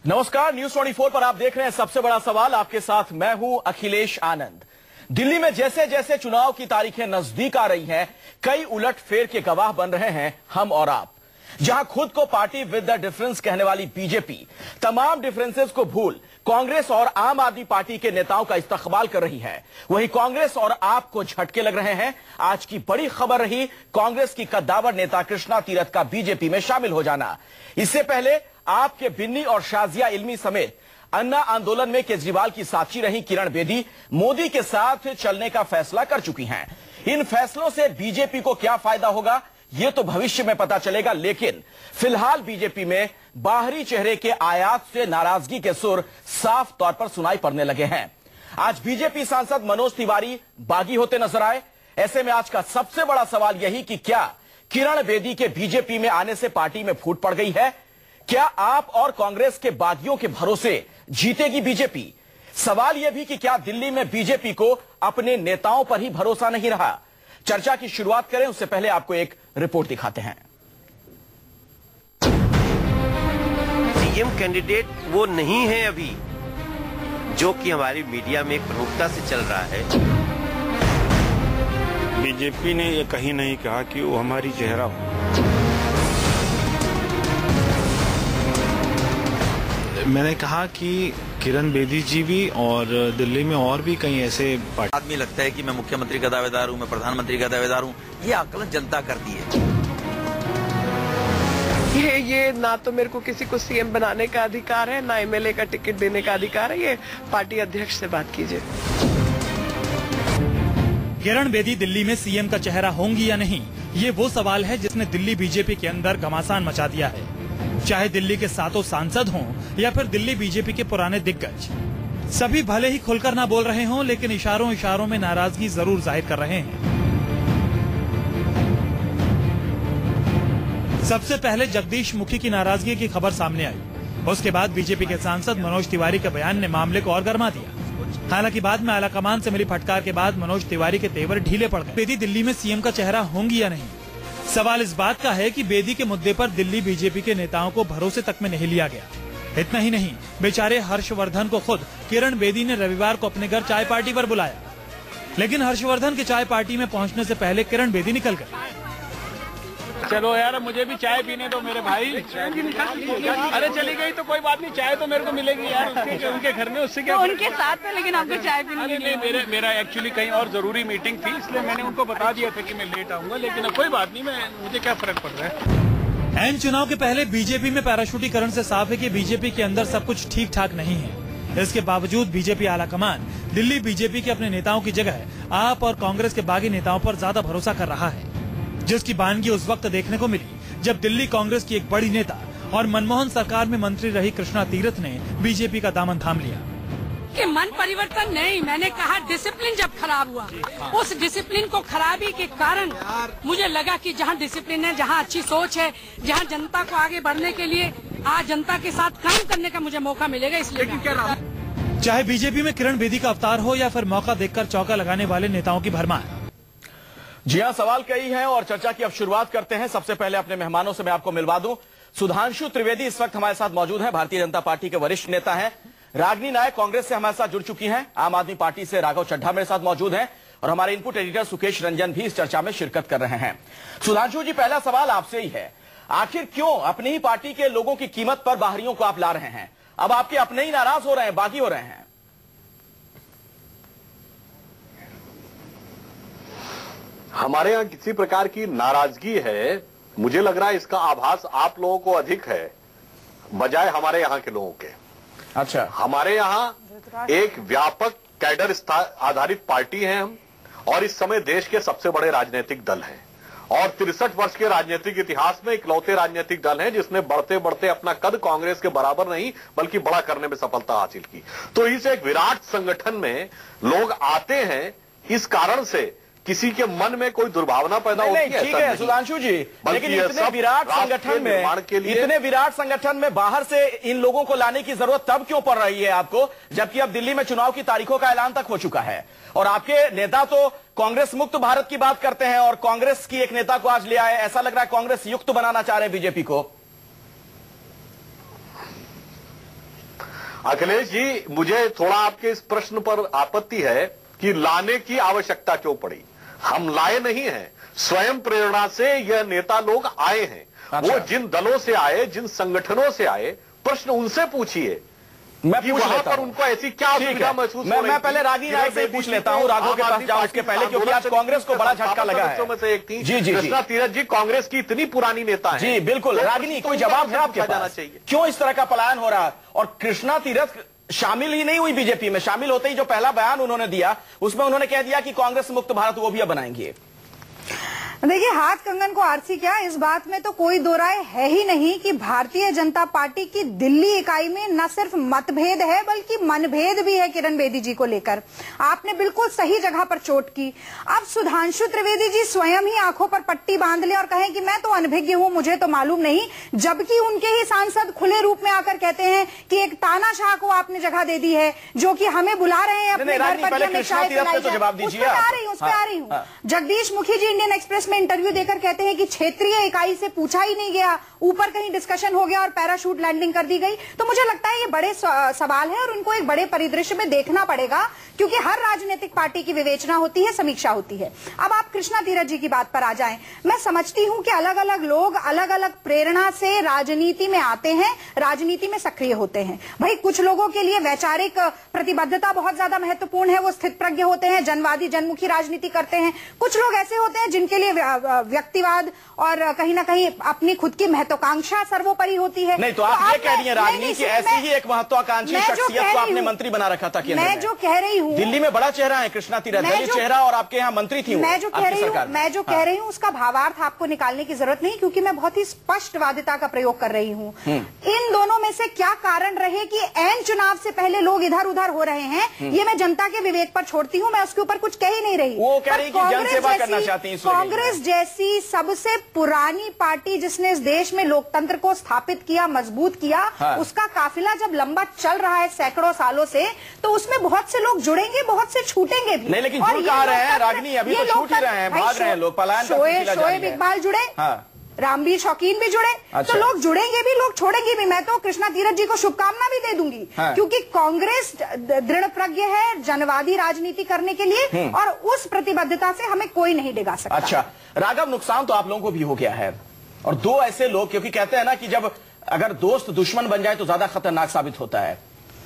नमस्कार, न्यूज 24 पर आप देख रहे हैं सबसे बड़ा सवाल। आपके साथ मैं हूं अखिलेश आनंद। दिल्ली में जैसे जैसे चुनाव की तारीखें नजदीक आ रही हैं, कई उलटफेर के गवाह बन रहे हैं हम और आप। जहां खुद को पार्टी विद द डिफरेंस कहने वाली बीजेपी तमाम डिफरेंसेस को भूल कांग्रेस और आम आदमी पार्टी के नेताओं का इस्तकबाल कर रही है, वहीं कांग्रेस और आप को झटके लग रहे हैं। आज की बड़ी खबर रही कांग्रेस की कद्दावर नेता कृष्णा तीरथ का बीजेपी में शामिल हो जाना। इससे पहले आपके बिन्नी और शाजिया इल्मी समेत अन्ना आंदोलन में केजरीवाल की साथी रही किरण बेदी मोदी के साथ चलने का फैसला कर चुकी हैं। इन फैसलों से बीजेपी को क्या फायदा होगा, यह तो भविष्य में पता चलेगा, लेकिन फिलहाल बीजेपी में बाहरी चेहरे के आयात से नाराजगी के सुर साफ तौर पर सुनाई पड़ने लगे हैं। आज बीजेपी सांसद मनोज तिवारी बागी होते नजर आए। ऐसे में आज का सबसे बड़ा सवाल यही कि क्या किरण बेदी के बीजेपी में आने से पार्टी में फूट पड़ गई है? क्या आप और कांग्रेस के बागियों के भरोसे जीतेगी बीजेपी? सवाल यह भी कि क्या दिल्ली में बीजेपी को अपने नेताओं पर ही भरोसा नहीं रहा? चर्चा की शुरुआत करें उससे पहले आपको एक रिपोर्ट दिखाते हैं। सीएम कैंडिडेट वो नहीं है अभी जो कि हमारी मीडिया में प्रमुखता से चल रहा है। बीजेपी ने ये कहीं नहीं कहा कि वो हमारी चेहरा हो। मैंने कहा कि किरण बेदी जी भी और दिल्ली में और भी कई ऐसे आदमी लगता है कि मैं मुख्यमंत्री का दावेदार हूं, मैं प्रधानमंत्री का दावेदार हूं। ये आकलन जनता करती है। ये ना तो मेरे को किसी को सीएम बनाने का अधिकार है, ना एमएलए का टिकट देने का अधिकार है। ये पार्टी अध्यक्ष से बात कीजिए। किरण बेदी दिल्ली में सीएम का चेहरा होंगी या नहीं, ये वो सवाल है जिसने दिल्ली बीजेपी के अंदर घमासान मचा दिया है। चाहे दिल्ली के सातों सांसद हों या फिर दिल्ली बीजेपी के पुराने दिग्गज, सभी भले ही खुलकर ना बोल रहे हों, लेकिन इशारों इशारों में नाराजगी जरूर जाहिर कर रहे हैं। सबसे पहले जगदीश मुखी की नाराजगी की खबर सामने आई। उसके बाद बीजेपी के सांसद मनोज तिवारी के बयान ने मामले को और गर्मा दिया। हालांकि बाद में आलाकमान से मिली फटकार के बाद मनोज तिवारी के तेवर ढीले पड़ गए। बेदी दिल्ली में सीएम का चेहरा होंगी या नहीं? सवाल इस बात का है कि बेदी के मुद्दे पर दिल्ली बीजेपी के नेताओं को भरोसे तक में नहीं लिया गया। इतना ही नहीं, बेचारे हर्षवर्धन को खुद किरण बेदी ने रविवार को अपने घर चाय पार्टी पर बुलाया, लेकिन हर्षवर्धन के चाय पार्टी में पहुंचने से पहले किरण बेदी निकल गए। चलो यार, मुझे भी चाय पीने दो मेरे भाई। अरे चली गई तो कोई बात नहीं, चाय तो मेरे को मिलेगी यार उनके घर में। उससे क्या उनके साथ में, लेकिन आपको चाय पीने नहीं, मेरा एक्चुअली कहीं और जरूरी मीटिंग थी, इसलिए मैंने उनको बता दिया था कि मैं लेट आऊंगा। लेकिन कोई बात नहीं, मुझे क्या फर्क पड़ रहा है। एन चुनाव के पहले बीजेपी में पैराशूटीकरण से साफ है कि बीजेपी के अंदर सब कुछ ठीक ठाक नहीं है। इसके बावजूद बीजेपी आलाकमान दिल्ली बीजेपी के अपने नेताओं की जगह आप और कांग्रेस के बागी नेताओं पर ज्यादा भरोसा कर रहा है, जिसकी बानगी उस वक्त देखने को मिली जब दिल्ली कांग्रेस की एक बड़ी नेता और मनमोहन सरकार में मंत्री रही कृष्णा तीरथ ने बीजेपी का दामन थाम लिया। कि मन परिवर्तन नहीं, मैंने कहा डिसिप्लिन जब खराब हुआ, उस डिसिप्लिन को खराबी के कारण मुझे लगा कि जहाँ डिसिप्लिन है, जहाँ अच्छी सोच है, जहाँ जनता को आगे बढ़ने के लिए आज जनता के साथ काम करने का मुझे मौका मिलेगा, इसलिए। चाहे बीजेपी में किरण बेदी का अवतार हो या फिर मौका देखकर चौका लगाने वाले नेताओं की भरमार। जी हां, सवाल कई हैं और चर्चा की अब शुरुआत करते हैं। सबसे पहले अपने मेहमानों से मैं आपको मिलवा दूं। सुधांशु त्रिवेदी इस वक्त हमारे साथ मौजूद हैं, भारतीय जनता पार्टी के वरिष्ठ नेता हैं। रागिनी नायक कांग्रेस से हमारे साथ जुड़ चुकी हैं। आम आदमी पार्टी से राघव चड्ढा मेरे साथ मौजूद हैं और हमारे इनपुट एडिटर सुकेश रंजन भी इस चर्चा में शिरकत कर रहे हैं। सुधांशु जी, पहला सवाल आपसे ही है, आखिर क्यों अपनी ही पार्टी के लोगों की कीमत पर बाहरियों को आप ला रहे हैं? अब आपके अपने ही नाराज हो रहे हैं, बागी हो रहे हैं। हमारे यहाँ किसी प्रकार की नाराजगी है, मुझे लग रहा है इसका आभास आप लोगों को अधिक है बजाय हमारे यहाँ के लोगों के। अच्छा, हमारे यहाँ एक व्यापक कैडर आधारित पार्टी है हम, और इस समय देश के सबसे बड़े राजनीतिक दल हैं और 63 वर्ष के राजनीतिक इतिहास में इकलौते राजनीतिक दल हैं जिसने बढ़ते बढ़ते अपना कद कांग्रेस के बराबर नहीं बल्कि बड़ा करने में सफलता हासिल की। तो इस एक विराट संगठन में लोग आते हैं, इस कारण से किसी के मन में कोई दुर्भावना पैदा होती है। ठीक है सुधांशु जी, लेकिन इतने विराट संगठन में बाहर से इन लोगों को लाने की जरूरत तब क्यों पड़ रही है आपको, जबकि अब दिल्ली में चुनाव की तारीखों का ऐलान तक हो चुका है और आपके नेता तो कांग्रेस मुक्त भारत की बात करते हैं और कांग्रेस की एक नेता को आज ले आए। ऐसा लग रहा है कांग्रेस युक्त बनाना चाह रहे हैं बीजेपी को। अखिलेश जी, मुझे थोड़ा आपके इस प्रश्न पर आपत्ति है कि लाने की आवश्यकता क्यों पड़ी। हम लाए नहीं हैं, स्वयं प्रेरणा से यह नेता लोग आए हैं। अच्छा। वो जिन दलों से आए, जिन संगठनों से आए, प्रश्न उनसे पूछिए मैं कि पूछ वहां लेता पर हूं। उनको ऐसी क्या सुविधा महसूस हो रही मैं पहले रागी राय से पूछ लेता हूं, राघव के पास जाऊं उसके पहले, क्योंकि आज कांग्रेस को बड़ा झटका लगा है। में से एक थी जी कृष्णा तीरथ जी, कांग्रेस की इतनी पुरानी नेता है। जी बिल्कुल। रागिनी, कोई जवाब है आपके जाना पास? चाहिए क्यों इस तरह का पलायन हो रहा है? और कृष्णा तीरथ शामिल ही नहीं हुई बीजेपी में। शामिल होते ही जो पहला बयान उन्होंने दिया, उसमें उन्होंने कह दिया कि कांग्रेस मुक्त भारत वो भी अब बनाएंगे। देखिए, हाथ कंगन को आरसी क्या, इस बात में तो कोई दो राय है ही नहीं कि भारतीय जनता पार्टी की दिल्ली इकाई में न सिर्फ मतभेद है बल्कि मनभेद भी है किरण बेदी जी को लेकर। आपने बिल्कुल सही जगह पर चोट की। अब सुधांशु त्रिवेदी जी स्वयं ही आंखों पर पट्टी बांध ले और कहें कि मैं तो अनभिज्ञ हूं, मुझे तो मालूम नहीं, जबकि उनके ही सांसद खुले रूप में आकर कहते हैं कि एक तानाशाह को आपने जगह दे दी है, जो कि हमें बुला रहे हैं अपने घर पर। उस पर आ रही हूँ। जगदीश मुखी जी इंडियन एक्सप्रेस में इंटरव्यू देकर कहते हैं कि क्षेत्रीय इकाई से पूछा ही नहीं गया, ऊपर कहीं डिस्कशन हो गया और पैराशूट लैंडिंग कर दी गई। तो मुझे लगता है ये बड़े सवाल है और उनको एक बड़े परिदृश्य में देखना पड़ेगा, क्योंकि हर राजनीतिक पार्टी की विवेचना होती है, समीक्षा होती है। अब आप कृष्णा तीरथ जी की बात पर आ जाएं। मैं समझती हूं कि अलग अलग लोग अलग अलग प्रेरणा से राजनीति में आते हैं, राजनीति में सक्रिय होते हैं। भाई, कुछ लोगों के लिए वैचारिक प्रतिबद्धता बहुत ज्यादा महत्वपूर्ण है, वो स्थित प्रज्ञ होते हैं, जनवादी जनमुखी राजनीति करते हैं। कुछ लोग ऐसे होते हैं जिनके लिए व्यक्तिवाद और कहीं ना कहीं अपनी खुद की महत्वाकांक्षा सर्वोपरि होती है। नहीं तो आप ये कह रही हैं रागिनी कि ऐसी ही एक महत्वाकांक्षी शख्सियत को आपने मंत्री बना रखा था केंद्र में। मैं जो कह रही हूँ, दिल्ली में बड़ा चेहरा है कृष्णा तीरथ, दलित चेहरा, और आपके यहाँ मंत्री थी। मैं जो कह रही हूँ उसका भावार्थ आपको निकालने की जरूरत नहीं, क्योंकि मैं बहुत ही स्पष्टवादिता का प्रयोग कर रही हूँ। इन दोनों में से क्या कारण रहे कि ऐन चुनाव से पहले लोग इधर उधर हो रहे हैं, ये मैं जनता के विवेक पर छोड़ती हूँ, मैं उसके ऊपर कुछ कह ही नहीं रही। वो कह रही कि जनसेवा करना चाहती हैं। कांग्रेस जैसी सबसे पुरानी पार्टी जिसने इस देश में लोकतंत्र को स्थापित किया, मजबूत किया, उसका काफिला जब लंबा चल रहा है सैकड़ों सालों से, तो उसमें बहुत से लोग जुड़ेंगे, बहुत से छूटेंगे भी। नहीं, लेकिन जुड़ कहा रहे हैं रागिनी, अभी तो छूट ही रहे हैं, भाग रहे हैं लोग, पलायन का सिलसिला जारी है। शोएब इकबाल जुड़े, रामवीर शौकीन भी जुड़े। अच्छा। तो लोग जुड़ेंगे भी, लोग छोड़ेंगे भी। मैं तो कृष्णा तीरथ जी को शुभकामना भी दे दूंगी, क्योंकि कांग्रेस दृढ़ प्रज्ञ है जनवादी राजनीति करने के लिए, और उस प्रतिबद्धता से हमें कोई नहीं डिगा सकता। अच्छा राघव, नुकसान तो आप लोगों को भी हो गया है, और दो ऐसे लोग, क्योंकि कहते हैं ना कि जब अगर दोस्त दुश्मन बन जाए तो ज्यादा खतरनाक साबित होता है।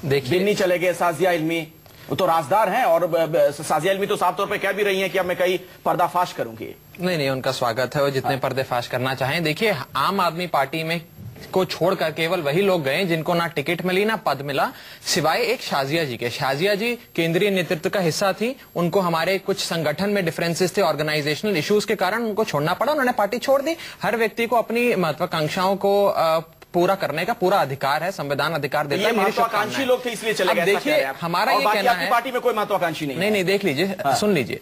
देखिए, दिल्ली चले गए साजिया इल्मी, वो तो राजदार हैं, और साजिया इल्मी तो साफ तौर पे कह भी रही हैं कि अब मैं कई पर्दाफाश करूंगी। नहीं, उनका स्वागत है, वो जितने पर्दाफाश करना चाहें। देखिए, आम आदमी पार्टी में को छोड़कर केवल वही लोग गए जिनको ना टिकट मिली ना पद मिला, सिवाय एक शाजिया जी के। शाजिया जी केंद्रीय नेतृत्व का हिस्सा थी, उनको हमारे कुछ संगठन में डिफरेंसेस थे, ऑर्गेनाइजेशनल इश्यूज के कारण उनको छोड़ना पड़ा, उन्होंने पार्टी छोड़ दी। हर व्यक्ति को अपनी महत्वाकांक्षाओं को पूरा करने का पूरा अधिकार है, संविधान अधिकार देता है। महत्वाकांक्षी लोग थे इसलिए चले गए। देखिए, हमारा ये कहना है, पार्टी में कोई महत्वाकांक्षी नहीं, देख लीजिए, सुन लीजिए,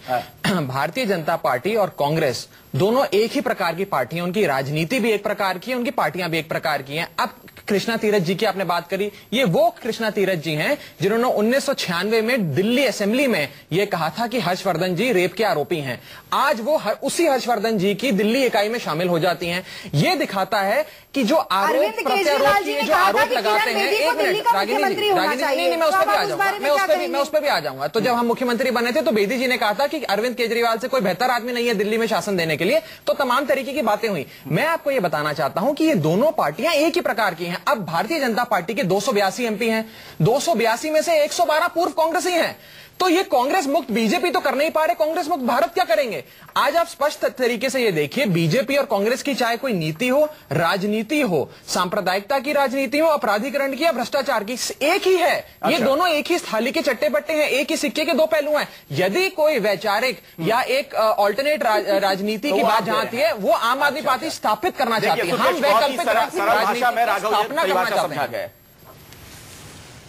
भारतीय जनता पार्टी और कांग्रेस दोनों एक ही प्रकार की पार्टी है, उनकी राजनीति भी एक प्रकार की है, उनकी पार्टियां भी एक प्रकार की हैं। अब कृष्णा तीरथ जी की आपने बात करी, ये वो कृष्णा तीरथ जी हैं जिन्होंने 1996 में दिल्ली असेंबली में ये कहा था कि हर्षवर्धन जी रेप के आरोपी हैं। आज वो उसी हर्षवर्धन जी की दिल्ली इकाई में शामिल हो जाती हैं। ये दिखाता है कि जो आरोप प्रत्यारोप की जो आरोप लगाते हैं, एक मिनट रागिनी जी, नहीं, मैं उस पर भी आ जाऊंगा, मैं उस पर भी आ जाऊंगा। तो जब हम मुख्यमंत्री बने थे तो बेदी जी ने कहा था कि अरविंद केजरीवाल से कोई बेहतर आदमी नहीं है दिल्ली में शासन देने के लिए, तो तमाम तरीके की बातें हुई। मैं आपको ये बताना चाहता हूं कि ये दोनों पार्टियां एक ही प्रकार की हैं। अब भारतीय जनता पार्टी के 282 एमपी हैं, 282 में से 112 पूर्व कांग्रेसी हैं, तो ये कांग्रेस मुक्त बीजेपी तो कर नहीं पा रहे, कांग्रेस मुक्त भारत क्या करेंगे? आज आप स्पष्ट तरीके से ये देखिए, बीजेपी और कांग्रेस की चाहे कोई नीति हो, राजनीति हो, सांप्रदायिकता की राजनीति हो, अपराधीकरण की या भ्रष्टाचार की, एक ही है। अच्छा। ये दोनों एक ही थाली के चट्टे बट्टे हैं, एक ही सिक्के के दो पहलू हैं। यदि कोई वैचारिक या एक ऑल्टरनेट राजनीति की बात जहां आती है, वो आम आदमी पार्टी स्थापित करना चाहती है। हम वैकल्पिक स्थापना करना चाहते हैं।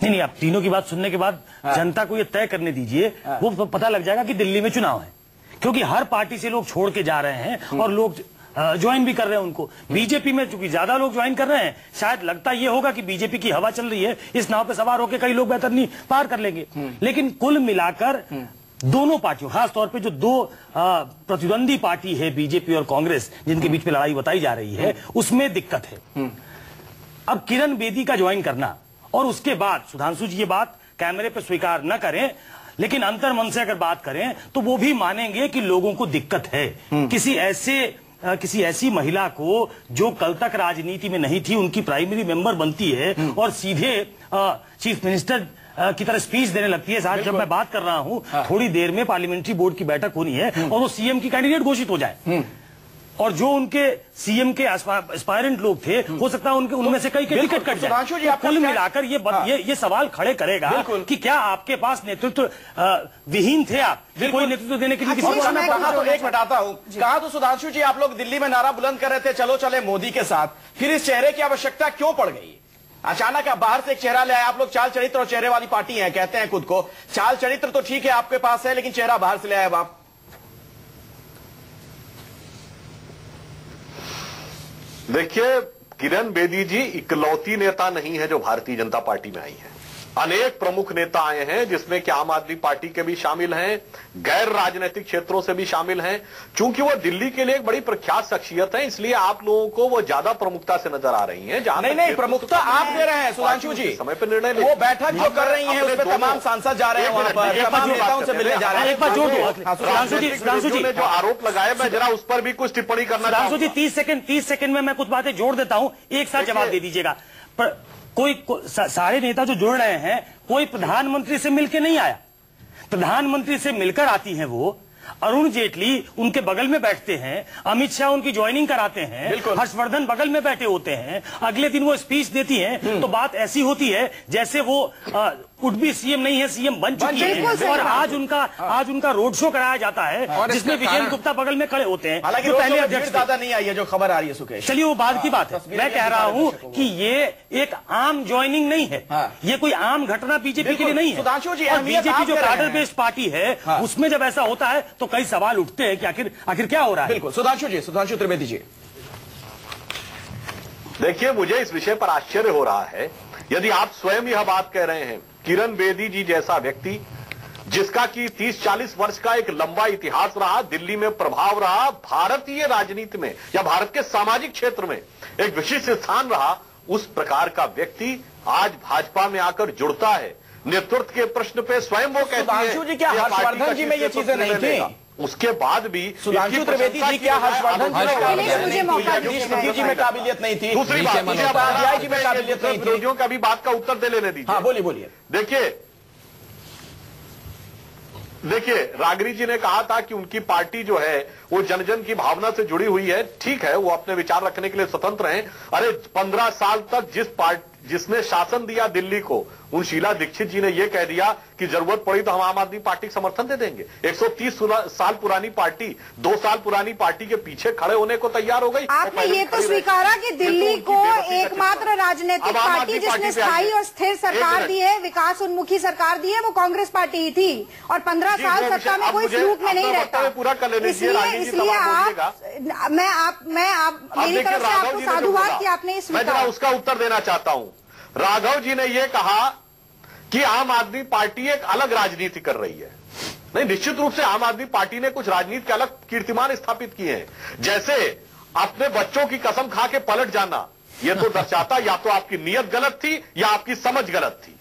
नहीं, आप तीनों की बात सुनने के बाद जनता को ये तय करने दीजिए, वो पता लग जाएगा कि दिल्ली में चुनाव है, क्योंकि हर पार्टी से लोग छोड़ के जा रहे हैं और लोग ज्वाइन भी कर रहे हैं उनको। बीजेपी में चूंकि ज्यादा लोग ज्वाइन कर रहे हैं, शायद लगता ये होगा कि बीजेपी की हवा चल रही है, इस नाव पे सवार होकर कई लोग बेहतर नहीं पार कर लेंगे। लेकिन कुल मिलाकर दोनों पार्टियों, खासतौर पे जो दो प्रतिद्वंदी पार्टी है बीजेपी और कांग्रेस, जिनके बीच में लड़ाई बताई जा रही है, उसमें दिक्कत है। अब किरण बेदी का ज्वाइन करना और उसके बाद सुधांशु जी ये बात कैमरे पे स्वीकार न करें, लेकिन अंतर मन से अगर बात करें तो वो भी मानेंगे कि लोगों को दिक्कत है। किसी ऐसी महिला को जो कल तक राजनीति में नहीं थी, उनकी प्राइमरी मेंबर बनती है और सीधे चीफ मिनिस्टर की तरह स्पीच देने लगती है। आज जब मैं बात कर रहा हूं, थोड़ी देर में पार्लियामेंट्री बोर्ड की बैठक होनी है और वो सीएम की कैंडिडेट घोषित हो जाए, और जो उनके सीएम के एस्पायरेंट लोग थे, हो सकता है उनमें से कई के टिकट कट जाए। कुल मिलाकर ये सवाल खड़े करेगा कि क्या आपके पास नेतृत्व विहीन थे आप, कोई नेतृत्व देने के लिए किसी को तो एक बताता हूँ। कहा तो सुधांशु जी आप लोग दिल्ली में नारा बुलंद कर रहे थे, चलो चले मोदी के साथ, फिर इस चेहरे की आवश्यकता क्यों पड़ गई? अचानक आप बाहर से एक चेहरा ले आए। आप लोग चाल चरित्र और चेहरे वाली पार्टी है, कहते हैं खुद को। चाल चरित्र तो ठीक है आपके पास है, लेकिन चेहरा बाहर से ले आए आप। देखिए, किरण बेदी जी इकलौती नेता नहीं है जो भारतीय जनता पार्टी में आई है। अनेक प्रमुख नेता आए हैं, जिसमें कि आम आदमी पार्टी के भी शामिल हैं, गैर राजनीतिक क्षेत्रों से भी शामिल हैं। चूंकि वो दिल्ली के लिए एक बड़ी प्रख्यात शख्सियत है, इसलिए आप लोगों को वो ज्यादा प्रमुखता से नजर आ रही हैं। जहां नहीं, प्रमुखता आप दे रहे हैं सुधांशु जी, समय पर निर्णय वो बैठक जो कर रही है उसमें तमाम सांसद जा रहे हैं, वहां पर तमाम नेताओं से मिलने जा रहे हैं। एक बार जोड़ दो सुधांशु जी ने जो आरोप लगाए, मैं जरा उस पर भी कुछ टिप्पणी करना चाहूंगा। सुधांशु जी 30 सेकंड में मैं कुछ बातें जोड़ देता हूं, एक साथ जवाब दे दीजिएगा। सारे नेता जो जुड़ रहे हैं, कोई प्रधानमंत्री से मिलकर नहीं आया। प्रधानमंत्री से मिलकर आती हैं वो, अरुण जेटली उनके बगल में बैठते हैं, अमित शाह उनकी ज्वाइनिंग कराते हैं, हर्षवर्धन बगल में बैठे होते हैं, अगले दिन वो स्पीच देती हैं, तो बात ऐसी होती है जैसे वो कुछ भी सीएम नहीं है, सीएम बन चुकी है। और आज उनका रोड शो कराया जाता है, जिसमें विजय गुप्ता बगल में खड़े होते हैं। हालांकि पहले अध्यक्ष दादा नहीं आई है, जो खबर आ रही है सुकेश। चलिए वो बाद की बात है। मैं कह रहा हूं कि ये एक आम ज्वाइनिंग नहीं है, ये कोई आम घटना बीजेपी के लिए नहीं है। बीजेपी जो कार्डर बेस्ड पार्टी है, उसमें जब ऐसा होता है तो कई सवाल उठते हैं कि आखिर क्या हो रहा है। बिल्कुल सुधांशु त्रिवेदी जी, देखिए, मुझे इस विषय पर आश्चर्य हो रहा है, यदि आप स्वयं यह बात कह रहे हैं, किरण बेदी जी जैसा व्यक्ति जिसका कि 30-40 वर्ष का एक लंबा इतिहास रहा, दिल्ली में प्रभाव रहा, भारतीय राजनीति में या भारत के सामाजिक क्षेत्र में एक विशिष्ट स्थान रहा, उस प्रकार का व्यक्ति आज भाजपा में आकर जुड़ता है। नेतृत्व के प्रश्न पे स्वयं वो कहती है, सुधांशु जी क्या हर्षवर्धन जी में ये चीजें नहीं थी? उसके बाद भी सुधांशु त्रिवेदी जी क्या हर्षवर्धन जी में काबिलियत नहीं थी? दूसरी बात, जी में काबिलियत नहीं थी? विरोधियों का भी बात का उत्तर दे लेने दीजिए। हाँ, बोलिए। देखिए, रागरी जी ने कहा था कि उनकी पार्टी जो है वो जन जन की भावना से जुड़ी हुई है। ठीक है, वो अपने विचार रखने के लिए स्वतंत्र हैं। अरे 15 साल तक जिसने शासन दिया दिल्ली को, उन शीला दीक्षित जी ने यह कह दिया कि जरूरत पड़ी तो हम आम आदमी पार्टी को समर्थन दे देंगे। 130 साल पुरानी पार्टी 2 साल पुरानी पार्टी के पीछे खड़े होने को तैयार हो गई। आपने ये तो स्वीकारा कि दिल्ली को एकमात्र राजनीतिक पार्टी जिसने स्थायी और स्थिर सरकार दी है, विकास उन्मुखी सरकार दी है, वो कांग्रेस पार्टी ही थी, और 15 साल सत्ता में कोई सलूक में नहीं रहता। पूरा कर लेने इसलिए आप मेरी तरफ से आपको साधुवाद कि आपने मैं उसका उत्तर देना चाहता हूं। राघव जी ने यह कहा कि आम आदमी पार्टी एक अलग राजनीति कर रही है। नहीं, निश्चित रूप से आम आदमी पार्टी ने कुछ राजनीति के अलग कीर्तिमान स्थापित किए हैं। जैसे अपने बच्चों की कसम खा के पलट जाना, यह तो दर्शाता या तो आपकी नीयत गलत थी या आपकी समझ गलत थी।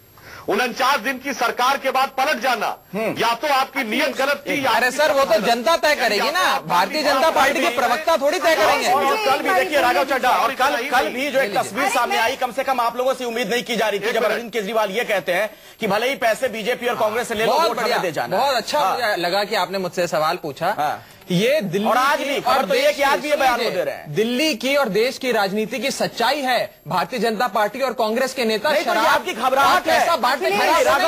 49 दिन की सरकार के बाद पलट जाना, या तो आपकी नीयत गलत थी या। अरे सर, वो तो जनता तय करेगी ना, भारतीय जनता पार्टी के प्रवक्ता थोड़ी तय करेंगे। और कल भी देखिए राघव चड्ढा, और कल भी जो एक तस्वीर सामने आई, कम से कम आप लोगों से उम्मीद नहीं की जा रही थी, जब अरविंद केजरीवाल ये कहते हैं कि भले ही पैसे बीजेपी और कांग्रेस से ले लो, वोट हमें दे जाना। बहुत अच्छा लगा कि आपने मुझसे सवाल पूछा। ये दिल्ली और आज भी खबर तो ये कि आज भी ये बयान दे रहे हैं, दिल्ली की और देश की राजनीति की सच्चाई है। भारतीय जनता पार्टी और कांग्रेस के नेता शराब की घबराहट है,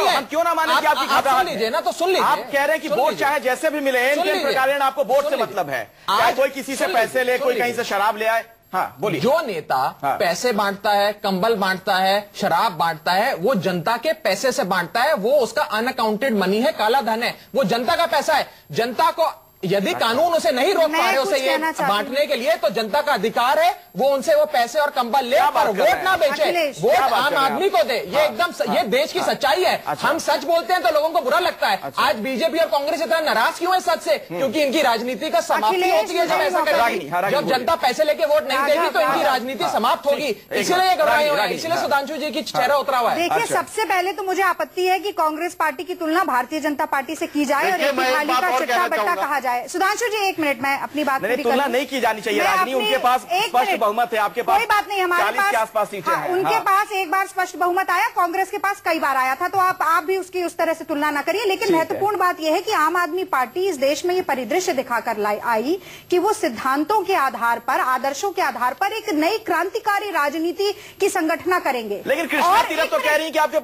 हम क्यों ना माने कि आपकी घबराहट लीजिए ना, तो सुन लीजिए। आप कह रहे हैं कि वोट चाहे जैसे भी मिले, प्रकार आपको वोट से मतलब है, चाहे कोई किसी से पैसे ले, कोई कहीं से शराब ले आए। हाँ, बोलिए। जो नेता पैसे बांटता है, कंबल बांटता है, शराब बांटता है, वो जनता के पैसे से बांटता है, वो उसका अनअकाउंटेड मनी है, काला धन है, वो जनता का पैसा है। जनता को यदि कानून उसे नहीं रोक पा रहे उसे ये बांटने के लिए, तो जनता का अधिकार है वो उनसे वो पैसे और कंबल ले, पर वोट ना बेचे, वोट आम आदमी को दे। ये एकदम ये देश की सच्चाई है। हम सच बोलते हैं तो लोगों को बुरा लगता है। आज बीजेपी और कांग्रेस इतना नाराज क्यों है सच से? क्योंकि इनकी राजनीति का समाप्ति होती है जब ऐसा करेगी। जब जनता पैसे लेके वोट नहीं देगी तो इनकी राजनीति समाप्त होगी। इसीलिए घबराए हुए हैं, इसीलिए सुधांशु जी की चेहरा उतरा हुआ है। देखिए, सबसे पहले तो मुझे आपत्ति है कि कांग्रेस पार्टी की तुलना भारतीय जनता पार्टी से की जाए और एक थाली का चट्टा बट्टा कहा जाए। सुधांशु जी, एक मिनट, मैं अपनी बात पूरी तुलना नहीं की जानी चाहिए। रागिनी, उनके पास स्पष्ट बहुमत है, आपके पास कोई बात नहीं। हमारे 40 के आसपास सीटें हैं। उनके पास एक बार स्पष्ट बहुमत आया, कांग्रेस के पास कई बार आया था, तो आप भी उसकी उस तरह से तुलना न करिए। लेकिन महत्वपूर्ण बात यह है कि आम आदमी पार्टी इस देश में ये परिदृश्य दिखाकर आई कि वो सिद्धांतों के आधार पर, आदर्शों के आधार पर एक नई क्रांतिकारी राजनीति की संगठना करेंगे। लेकिन कृष्णा तीरथ तो कह रही है कि आपके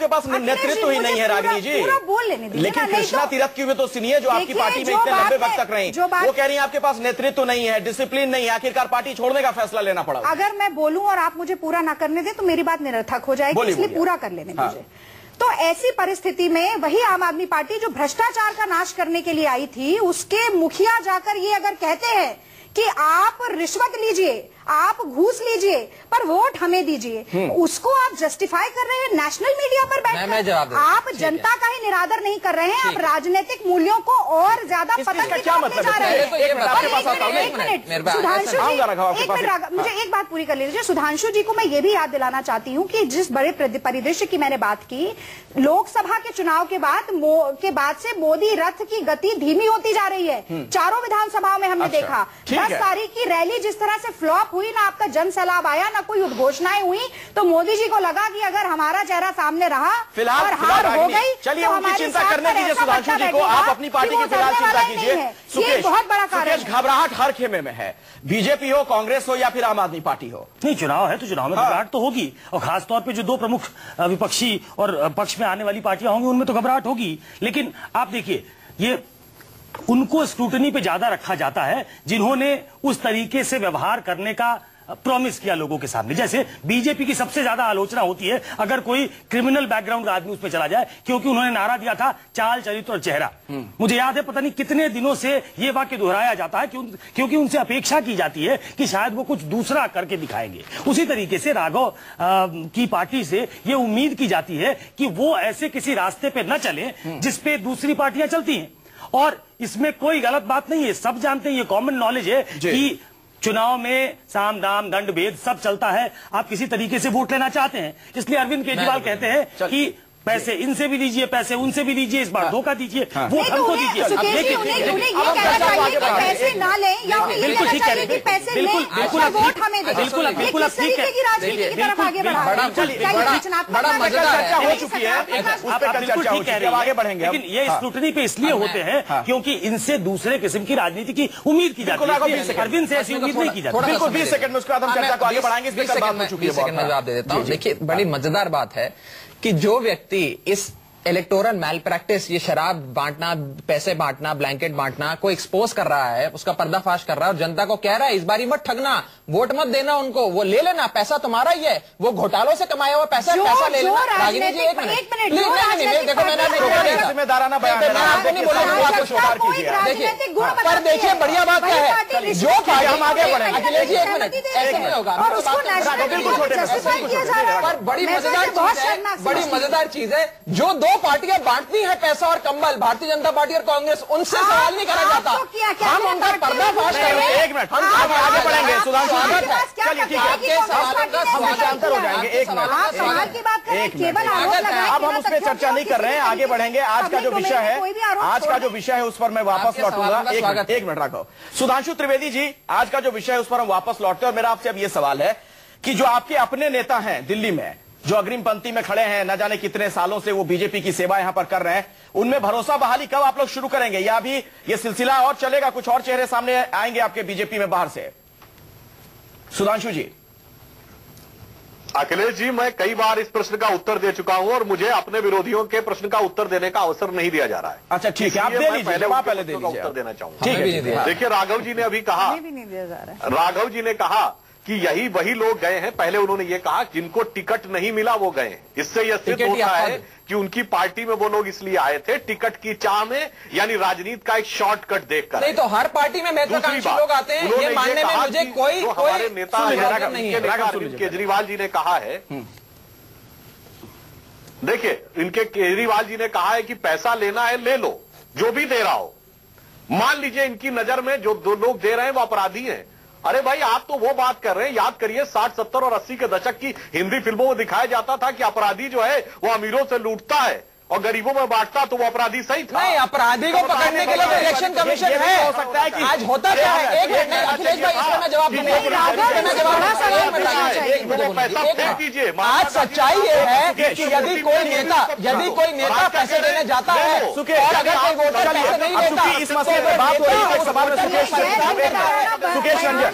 पास नेतृत्व ही नहीं है। रागिनी जी, बोल लेने दीजिए। लेकिन कृष्णा तीरथ की भी तो सुनिए, जो आपकी पार्टी में इतने लंबे वक्त तक रही, वो कह रही है आपके पास नेतृत्व नहीं है, डिसिप्लिन नहीं है, आखिरकार पार्टी छोड़ने का फैसला लेना पड़ा। अगर मैं बोलूं और आप मुझे पूरा ना करने दें तो मेरी बात निरर्थक हो जाएगी, इसलिए पूरा कर लेने दीजिए। तो ऐसी परिस्थिति में वही आम आदमी पार्टी जो भ्रष्टाचार का नाश करने के लिए आई थी, उसके मुखिया जाकर ये अगर कहते हैं कि आप रिश्वत लीजिए, आप घूस लीजिए, पर वोट हमें दीजिए, उसको आप जस्टिफाई कर रहे हैं नेशनल मीडिया पर बैठकर। आप जनता का ही निरादर नहीं कर रहे हैं, आप राजनीतिक मूल्यों को और ज्यादा पतन क्या मतलब जा रहे हैं। एक मिनट सुधांशु जी, मुझे एक बात पूरी कर लीजिए। सुधांशु जी को मैं ये भी याद दिलाना चाहती हूँ कि जिस बड़े परिदृश्य की मैंने बात की, लोकसभा के चुनाव के बाद से मोदी रथ की गति धीमी होती जा रही है। चारों विधानसभाओं में हमने देखा 10 तारीख की रैली जिस तरह से फ्लॉप हुई, ना आपका जन सैलाब आया, ना कोई उद्घोषणाएं हुई, तो मोदी जी को लगा कि अगर हमारा चेहरा सामने रहा और हार हो गई, चलिए उनकी चिंता करने दीजिए सुधांशु जी को, आप अपनी पार्टी की फिलहाल चिंता कीजिए। ये बहुत बड़ा कारण है। घबराहट हर खेमे में है, बीजेपी हो, कांग्रेस हो या फिर आम आदमी पार्टी हो। नहीं, चुनाव है तो चुनाव में घबराहट तो होगी, और खासतौर पे जो दो प्रमुख विपक्षी और पक्ष में आने वाली पार्टियां होंगी उनमें तो घबराहट होगी। लेकिन आप देखिए, ये उनको स्क्रूटनी पे ज्यादा रखा जाता है जिन्होंने उस तरीके से व्यवहार करने का प्रॉमिस किया लोगों के सामने। जैसे बीजेपी की सबसे ज्यादा आलोचना होती है अगर कोई क्रिमिनल बैकग्राउंड का आदमी उस पर चला जाए, क्योंकि उन्होंने नारा दिया था चाल, चरित्र और चेहरा। मुझे याद है, पता नहीं कितने दिनों से ये वाक्य दोहराया जाता है क्योंकि उनसे अपेक्षा की जाती है कि शायद वो कुछ दूसरा करके दिखाएंगे। उसी तरीके से राघव की पार्टी से ये उम्मीद की जाती है कि वो ऐसे किसी रास्ते पे न चले जिसपे दूसरी पार्टियां चलती हैं। और इसमें कोई गलत बात नहीं है, सब जानते हैं, ये कॉमन नॉलेज है कि चुनाव में साम दाम दंड भेद सब चलता है। आप किसी तरीके से वोट लेना चाहते हैं, इसलिए अरविंद केजरीवाल कहते हैं कि पैसे इनसे भी लीजिए, पैसे उनसे भी लीजिए, इस बार धोखा दीजिए, वोट हमको दीजिए। पैसे ना लें या बिल्कुल ठीक कह रहे हैं, पैसे लें, वोट हमें दें। बिल्कुल आप ठीक कह रहे हैं। लेकिन ये स्क्रूटनी पे इसलिए होते हैं क्योंकि इनसे दूसरे किस्म की राजनीति की उम्मीद की जाती है, अरविंद से ऐसी उम्मीद नहीं की जाती। बिल्कुल 20 सेकंड में उसके बाद हम चर्चा को आगे बढ़ाएंगे। जवाब दे देता हूँ। देखिए, बड़ी मजेदार बात है कि जो व्यक्ति इस इलेक्टोरल मैल प्रैक्टिस, ये शराब बांटना, पैसे बांटना, ब्लैंकेट बांटना को एक्सपोज कर रहा है, उसका पर्दाफाश कर रहा है और जनता को कह रहा है इस बारी मत ठगना, वोट मत देना उनको, वो ले लेना, पैसा तुम्हारा ही है, वो घोटालों से कमाया हुआ पैसा ले लेना। रागिनी जी, एक मिनट, देखो मैंने जिम्मेदाराना बयान पर देखिए बढ़िया बात क्या है, जो पार्टी हम आगे बढ़ेंगे। अखिलेश जी, एक मिनट, ऐसे नहीं होगा। पर बड़ी मजेदार चीज है, जो दो पार्टियां बांटती हैं पैसा और कंबल, भारतीय जनता पार्टी और कांग्रेस, उनसे सवाल नहीं करा जाता, हम उनका पर्दाफाश कर रहे हैं। एक मिनट, हम आगे बढ़ेंगे। सुधांशु चलिए ठीक है, हम विचारांतर हो जाएंगे। एक मिनट, अब हम उस पर चर्चा नहीं कर रहे हैं, आगे बढ़ेंगे। आज का जो विषय है उस पर मैं वापस लौटूंगा। एक मिनट रखो सुधांशु त्रिवेदी जी, आज का जो विषय है उस पर हम वापस लौटते हैं। और मेरा आपसे अब ये सवाल है कि जो आपके अपने नेता हैं दिल्ली में, जो अग्रिम पंक्ति में खड़े हैं, न जाने कितने सालों से वो बीजेपी की सेवा यहां पर कर रहे हैं, उनमें भरोसा बहाली कब आप लोग शुरू करेंगे, या अभी ये सिलसिला और चलेगा, कुछ और चेहरे सामने आएंगे आपके बीजेपी में बाहर से? सुधांशु जी। अखिलेश जी, मैं कई बार इस प्रश्न का उत्तर दे चुका हूं और मुझे अपने विरोधियों के प्रश्न का उत्तर देने का अवसर नहीं दिया जा रहा है। अच्छा ठीक है, आप दे लीजिए, पहले दे लीजिए, उत्तर देना चाहूंगा। ठीक है। देखिए, राघव जी ने अभी कहा, राघव जी ने कहा कि यही वही लोग गए हैं। पहले उन्होंने ये कहा जिनको टिकट नहीं मिला वो गए। इससे यह सिद्ध होता है कि उनकी पार्टी में वो लोग इसलिए आए थे टिकट की चाह में, यानी राजनीति का एक शॉर्टकट देखकर। नहीं तो हर पार्टी में महत्वाकांक्षी लोग आते हैं, ये मानने में मुझे कोई हमारे नेता अरविंद केजरीवाल जी ने कहा है, देखिए इनके केजरीवाल जी ने कहा है कि पैसा लेना है ले लो, जो भी दे रहा हो। मान लीजिए इनकी नजर में जो दो लोग दे रहे हैं वो अपराधी हैं। अरे भाई आप तो वो बात कर रहे हैं, याद करिए 60, 70 और 80 के दशक की हिंदी फिल्मों में दिखाया जाता था कि अपराधी जो है वो अमीरों से लूटता है और गरीबों में बांटता, तो वो अपराधी सही था। नहीं, अपराधी को पकड़ने के लिए तो इलेक्शन कमीशन है। हो सकता है कि आज होता क्या है, एक मिनट अखिलेश भाई, इसका मैं जवाब दूंगा। कीजिए। आज सच्चाई ये है कि यदि कोई नेता पैसे देने जाता है और अगर कोई वोटर पैसे नहीं देता, इस मसले पर बात हो रही है, सवाल में सुकेश रंजन,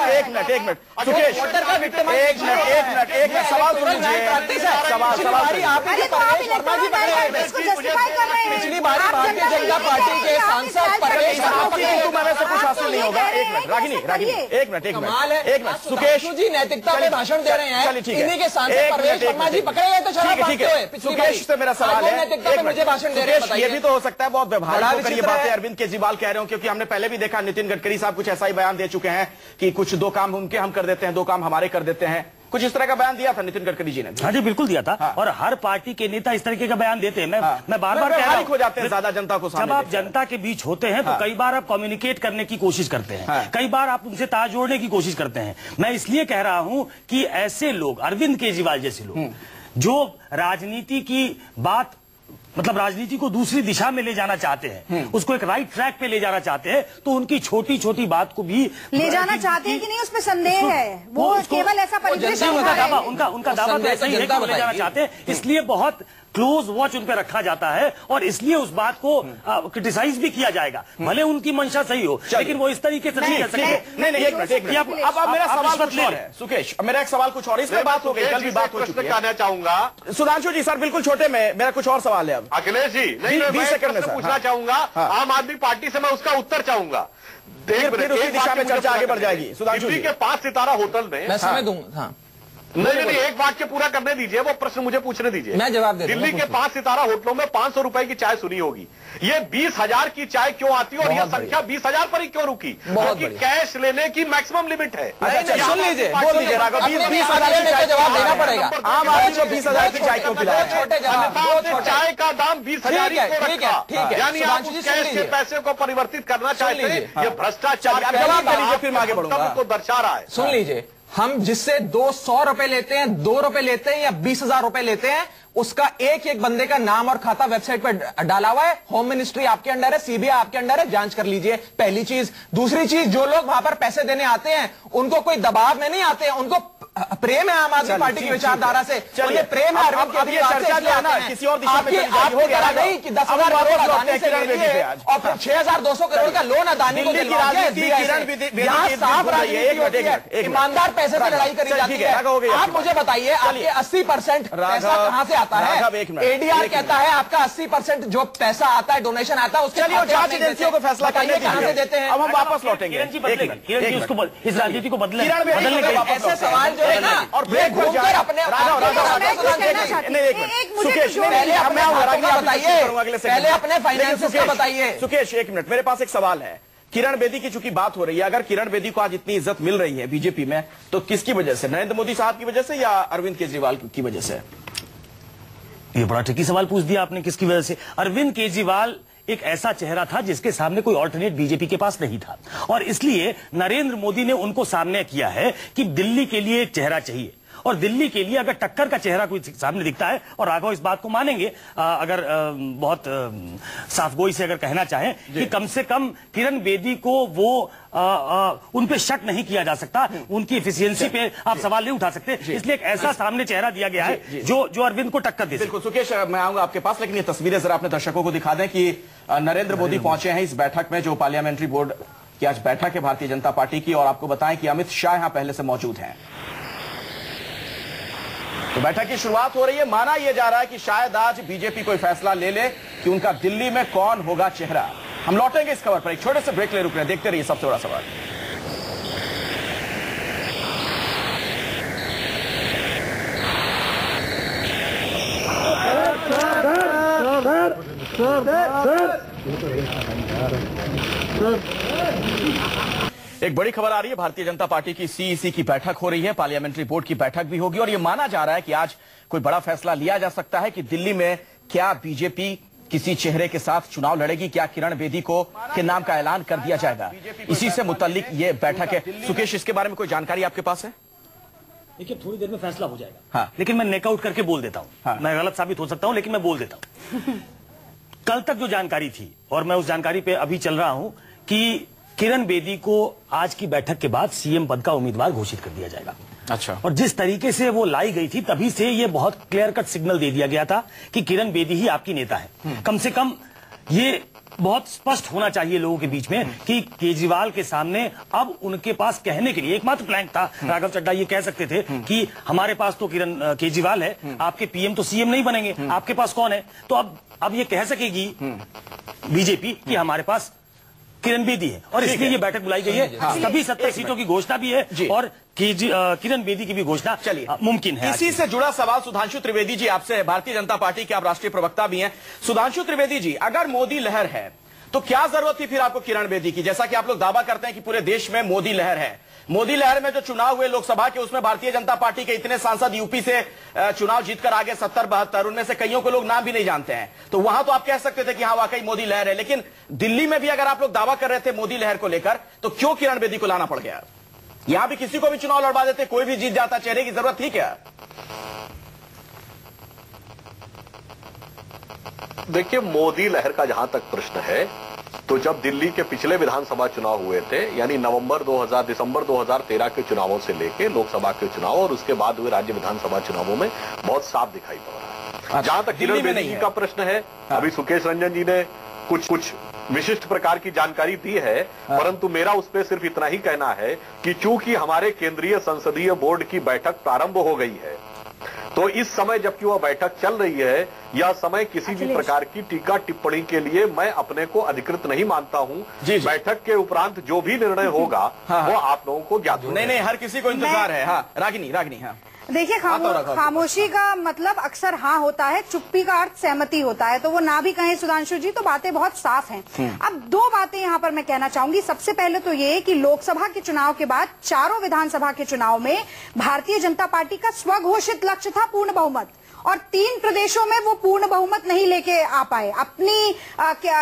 एक मिनट सुकेश, एक मिनट सवाल सुन लीजिए। सवाल पिछली बार भारतीय जनता पार्टी के सांसद तुम्हारे से कुछ हासिल नहीं होगा। एक मिनट रागिनी, एक मिनट सुकेश जी नैतिकता पे भाषण दे रहे हैं, इन्हीं के सांसद परवेश वर्मा जी पकड़े गए तो शराब पीते हुए। सुकेश से मेरा सवाल है, नैतिकता पे मुझे भाषण दे रहे हैं, ये भी तो हो सकता है बहुत व्यवहारिक होकर ये बातें अरविंद केजरीवाल कह रहे हो, क्योंकि हमने पहले भी देखा नितिन गडकरी साहब कुछ ऐसा ही बयान दे चुके हैं कि कुछ दो काम उनके हम कर देते हैं, दो काम हमारे कर देते हैं। कुछ इस तरह का बयान दिया था नितिन गडकरी जी ने। हाँ जी बिल्कुल दिया था। हाँ। और हर पार्टी के नेता इस तरीके का बयान देते हैं। मैं बार-बार कह रहा हूं, हो जाते हैं ज्यादा जनता को जब आप जनता के बीच होते हैं तो कई बार आप कम्युनिकेट करने की कोशिश करते हैं, कई बार आप उनसे ताल जोड़ने की कोशिश करते हैं। मैं इसलिए कह रहा हूं कि ऐसे लोग, अरविंद केजरीवाल जैसे लोग जो राजनीति की बात, मतलब राजनीति को दूसरी दिशा में ले जाना चाहते हैं, उसको एक राइट ट्रैक पे ले जाना चाहते हैं, तो उनकी छोटी छोटी बात को भी ले जाना चाहते हैं कि नहीं, उसमें संदेह है। वो केवल ऐसा परिदृश्य उनका दावा तो ऐसा ही है कि वो ले जाना चाहते हैं, इसलिए बहुत क्लोज वॉच उन पर रखा जाता है और इसलिए उस बात को क्रिटिसाइज भी किया जाएगा, भले उनकी मंशा सही हो, लेकिन वो इस तरीके से नहीं कर सकते। नहीं, एक मिनट अब मेरा सवाल कुछ और है सुकेश, मेरा एक सवाल कुछ और, इसमें बात हो गई, कल भी बात हो चुकी है। कहना चाहूंगा सुधांशु जी, सर बिल्कुल छोटे में मेरा कुछ और सवाल है। अब अखिलेश जी, नहीं 20 सेकंड में पूछना चाहूंगा, आम आदमी पार्टी से मैं उसका उत्तर चाहूंगा। फिर उसी दिशा में चर्चा आगे बढ़ जाएगी। सुधांशु जी के 5 सितारा होटल में मैं समय दूंगा। नहीं, एक वाक्य पूरा करने दीजिए, वो प्रश्न मुझे पूछने दीजिए, मैं जवाब दे दूंगा। दिल्ली के 5 सितारा होटलों में 500 रुपए की चाय सुनी होगी, ये 20,000 की चाय क्यों आती है और यह संख्या 20,000 पर ही क्यों रुकी? क्योंकि कैश लेने की मैक्सिमम लिमिट है। सुन लीजिए, बोल लीजिए, 20,000 की जवाब देना पड़ेगा। आम आदमी को 20,000 की चाय क्यों पिलाया? चाय का दाम 20,000 यानी आप उस कैश के पैसे को परिवर्तित करना चाहते हैं, ये भ्रष्टाचार फिर आगे बढ़ूंगा को दर्शा रहा है। सुन लीजिए, हम जिससे 200 रुपए लेते हैं, 2 रुपए लेते हैं या 20,000 रुपए लेते हैं, उसका एक बंदे का नाम और खाता वेबसाइट पर डाला हुआ है। होम मिनिस्ट्री आपके अंडर है, सीबीआई आपके अंडर है, जांच कर लीजिए। पहली चीज। दूसरी चीज, जो लोग वहां पर पैसे देने आते हैं उनको कोई दबाव में नहीं आते हैं, उनको प्रेम है आम आदमी पार्टी की विचारधारा से, उन्हें प्रेम है अरविंद केजरीवाल से। किसी और दिशा में आपकी तरह नहीं कि 10,000 करोड़ अदानी से ले लिए और फिर 6,200 करोड़ का लोन अदानी को दिलवा के यहाँ साफ राजनीति है, ईमानदार पैसे से लड़ाई करी जाती है। आप मुझे बताइए, आपके 80% पैसा कहाँ से आता है? एडीआर कहता है आपका 80% जो पैसा आता है, डोनेशन आता है, उसके जांच एजेंसियों को फैसला करने कहाँ से देते हैं? अब हम वापस लौटेंगे। इस राजनीति को बदलने ऐसे सवाल जो है ना, और ब्रेक हो जाए अपने पहले अपने फाइनेंसेस का बताइए। सुकेश, एक मिनट, मेरे पास एक सवाल है। किरण बेदी की चूंकि बात हो रही है, अगर किरण बेदी को आज इतनी इज्जत मिल रही है बीजेपी में, तो किसकी वजह से? नरेंद्र मोदी साहब की वजह से या अरविंद केजरीवाल की वजह से? ये बड़ा ट्रिकी सवाल पूछ दिया आपने, किसकी वजह से? अरविंद केजरीवाल एक ऐसा चेहरा था जिसके सामने कोई ऑल्टरनेट बीजेपी के पास नहीं था, और इसलिए नरेंद्र मोदी ने उनको सामने किया है कि दिल्ली के लिए एक चेहरा चाहिए, और दिल्ली के लिए अगर टक्कर का चेहरा कोई सामने दिखता है, और राघव इस बात को मानेंगे अगर बहुत साफगोई से अगर कहना चाहें कि कम से कम किरण बेदी को वो उन पे शक नहीं किया जा सकता, उनकी एफिशिएंसी पे आप सवाल नहीं उठा सकते, इसलिए एक ऐसा सामने चेहरा दिया गया है जो अरविंद को टक्कर दे। बिल्कुल सुकेश, मैं आऊंगा आपके पास, लेकिन ये तस्वीरें जरा अपने दर्शकों को दिखा दें कि नरेंद्र मोदी पहुंचे हैं इस बैठक में, जो पार्लियामेंट्री बोर्ड की आज बैठक है भारतीय जनता पार्टी की, और आपको बताएं कि अमित शाह यहां पहले से मौजूद हैं। तो बैठक की शुरुआत हो रही है। माना यह जा रहा है कि शायद आज बीजेपी कोई फैसला ले ले कि उनका दिल्ली में कौन होगा चेहरा। हम लौटेंगे इस खबर पर, एक छोटे से ब्रेक ले रुक रहे हैं, देखते रहिए सबसे बड़ा सवाल। एक बड़ी खबर आ रही है, भारतीय जनता पार्टी की सीईसी की बैठक हो रही है, पार्लियामेंट्री बोर्ड की बैठक भी होगी और यह माना जा रहा है कि आज कोई बड़ा फैसला लिया जा सकता है कि दिल्ली में क्या बीजेपी किसी चेहरे के साथ चुनाव लड़ेगी, क्या किरण बेदी के नाम का ऐलान कर दिया जाएगा। इसी से मुताल्लिक ये बैठक है। सुकेश, इसके बारे में कोई जानकारी आपके पास है? देखिए, थोड़ी देर में फैसला हो जाएगा। हाँ। लेकिन मैं नेकआउट करके बोल देता हूं। हाँ। मैं गलत साबित हो सकता हूं, लेकिन मैं बोल देता हूं। कल तक जो जानकारी थी, और मैं उस जानकारी पे अभी चल रहा हूं, कि किरण बेदी को आज की बैठक के बाद सीएम पद का उम्मीदवार घोषित कर दिया जाएगा। अच्छा। और जिस तरीके से वो लाई गई थी, तभी से ये बहुत क्लियर कट सिग्नल दे दिया गया था कि किरण बेदी ही आपकी नेता है। कम से कम ये बहुत स्पष्ट होना चाहिए लोगों के बीच में कि केजरीवाल के सामने अब उनके पास कहने के लिए एकमात्र प्लैंक था। राघव चड्ढा ये कह सकते थे कि हमारे पास तो किरण केजरीवाल है, आपके पीएम तो सीएम नहीं बनेंगे, आपके पास कौन है? तो अब ये कह सकेगी बीजेपी कि हमारे पास किरण बेदी है, और इसलिए ये बैठक बुलाई गई है। सभी 70 सीटों की घोषणा भी है और किरण बेदी की भी घोषणा मुमकिन है। इसी से जुड़ा सवाल सुधांशु त्रिवेदी जी आपसे, भारतीय जनता पार्टी के आप राष्ट्रीय प्रवक्ता भी हैं। सुधांशु त्रिवेदी जी, अगर मोदी लहर है तो क्या जरूरत थी फिर आपको किरण बेदी की? जैसा कि आप लोग दावा करते हैं कि पूरे देश में मोदी लहर है। मोदी लहर में जो चुनाव हुए लोकसभा के, उसमें भारतीय जनता पार्टी के इतने सांसद यूपी से चुनाव जीतकर आगे 70-72, उनमें से कईयों को लोग नाम भी नहीं जानते हैं। तो वहां तो आप कह सकते थे कि हाँ वाकई मोदी लहर है, लेकिन दिल्ली में भी अगर आप लोग दावा कर रहे थे मोदी लहर को लेकर, तो क्यों किरण बेदी को लाना पड़ गया? यहां भी किसी को भी चुनाव लड़वा देते, कोई भी जीत जाता, चेहरे की जरूरत थी क्या? देखिए, मोदी लहर का जहां तक प्रश्न है, तो जब दिल्ली के पिछले विधानसभा चुनाव हुए थे, यानी दिसंबर 2013 के चुनावों से लेके लोकसभा के चुनाव और उसके बाद हुए राज्य विधानसभा चुनावों में बहुत साफ दिखाई पड़ रहा है। जहां तक किरण बेदी जी का प्रश्न है, अभी सुकेश रंजन जी ने कुछ विशिष्ट प्रकार की जानकारी दी है, परंतु मेरा उस पर सिर्फ इतना ही कहना है कि चूंकि हमारे केंद्रीय संसदीय बोर्ड की बैठक प्रारंभ हो गई है, तो इस समय जबकि वह बैठक चल रही है, यह समय किसी भी प्रकार की टीका टिप्पणी के लिए मैं अपने को अधिकृत नहीं मानता हूं। बैठक के उपरांत जो भी निर्णय होगा वो आप लोगों को ज्ञात होगा। नहीं, हर किसी को इंतजार है। हाँ, रागिनी। हाँ, देखिए, खामोशी का मतलब अक्सर हाँ होता है, चुप्पी का अर्थ सहमति होता है। तो वो ना भी कहें सुधांशु जी, तो बातें बहुत साफ हैं। अब दो बातें यहाँ पर मैं कहना चाहूंगी। सबसे पहले तो ये कि लोकसभा के चुनाव के बाद चारों विधानसभा के चुनाव में भारतीय जनता पार्टी का स्वघोषित लक्ष्य था पूर्ण बहुमत, और 3 प्रदेशों में वो पूर्ण बहुमत नहीं लेके आ पाए,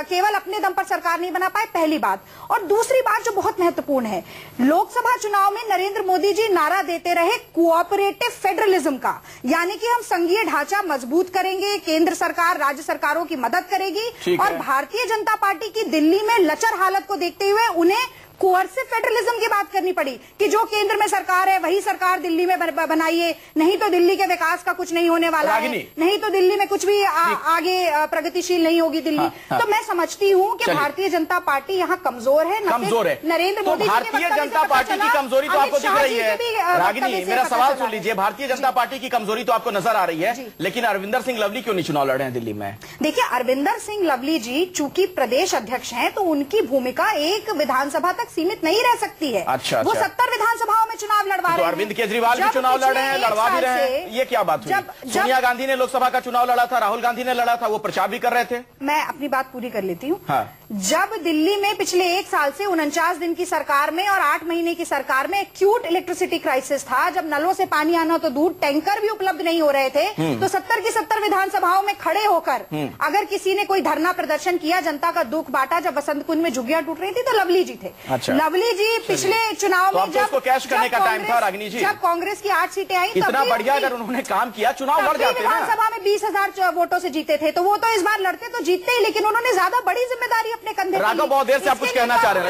केवल अपने दम पर सरकार नहीं बना पाए, पहली बात। और दूसरी बात जो बहुत महत्वपूर्ण है, लोकसभा चुनाव में नरेंद्र मोदी जी नारा देते रहे कोऑपरेटिव फेडरलिज्म का, यानी कि हम संघीय ढांचा मजबूत करेंगे, केंद्र सरकार राज्य सरकारों की मदद करेगी। और भारतीय जनता पार्टी की दिल्ली में लचर हालत को देखते हुए उन्हें कोअर्सिव फेडरलिज्म की बात करनी पड़ी कि जो केंद्र में सरकार है वही सरकार दिल्ली में बनाइए, नहीं तो दिल्ली के विकास का कुछ नहीं होने वाला है, नहीं तो दिल्ली में कुछ भी आगे प्रगतिशील नहीं होगी दिल्ली। तो मैं समझती हूँ कि भारतीय जनता पार्टी यहाँ कमजोर है। नरेंद्र मोदी, भारतीय जनता पार्टी की कमजोरी तो आपको दिख रही है। रागिनी, मेरा सवाल सुन लीजिए, भारतीय जनता पार्टी की कमजोरी तो आपको नजर आ रही है, लेकिन अरविंदर सिंह लवली क्यों नहीं चुनाव लड़ रहे हैं दिल्ली में? देखिए, अरविंदर सिंह लवली जी चूंकि प्रदेश अध्यक्ष हैं, तो उनकी भूमिका एक विधानसभा तक सीमित नहीं रह सकती है। अच्छा, वो 70 विधानसभाओं में चुनाव लड़वा रहे हैं। अरविंद केजरीवाल भी चुनाव लड़ रहे हैं, लड़वा भी रहे हैं, ये क्या बात हुई? सोनिया गांधी ने लोकसभा का चुनाव लड़ा था, राहुल गांधी ने लड़ा था, वो प्रचार भी कर रहे थे। मैं अपनी बात पूरी कर लेती हूँ। जब दिल्ली में पिछले 1 साल से 49 दिन की सरकार में और 8 महीने की सरकार में एक्यूट इलेक्ट्रिसिटी क्राइसिस था, जब नलों से पानी आना तो दूर, टैंकर भी उपलब्ध नहीं हो रहे थे, तो 70 की 70 विधानसभाओं में खड़े होकर अगर किसी ने कोई धरना प्रदर्शन किया, जनता का दुख बांटा, जब बसंत कुंज में झुग्गियां टूट रही थी, तो लवली जी थे। लवली जी पिछले चुनाव में जब कैश करने का टाइम था, रागिनी जी, जब कांग्रेस की 8 सीटें आई, इतना बढ़िया अगर उन्होंने काम किया, चुनाव लड़ जाते। विधानसभा में 20,000 वोटों से जीते थे, तो वो तो इस बार लड़ते तो जीतते ही, लेकिन उन्होंने ज्यादा बड़ी जिम्मेदारी अपने कंधे। राघव, बहुत देर से आप कुछ कहना चाह रहे हैं,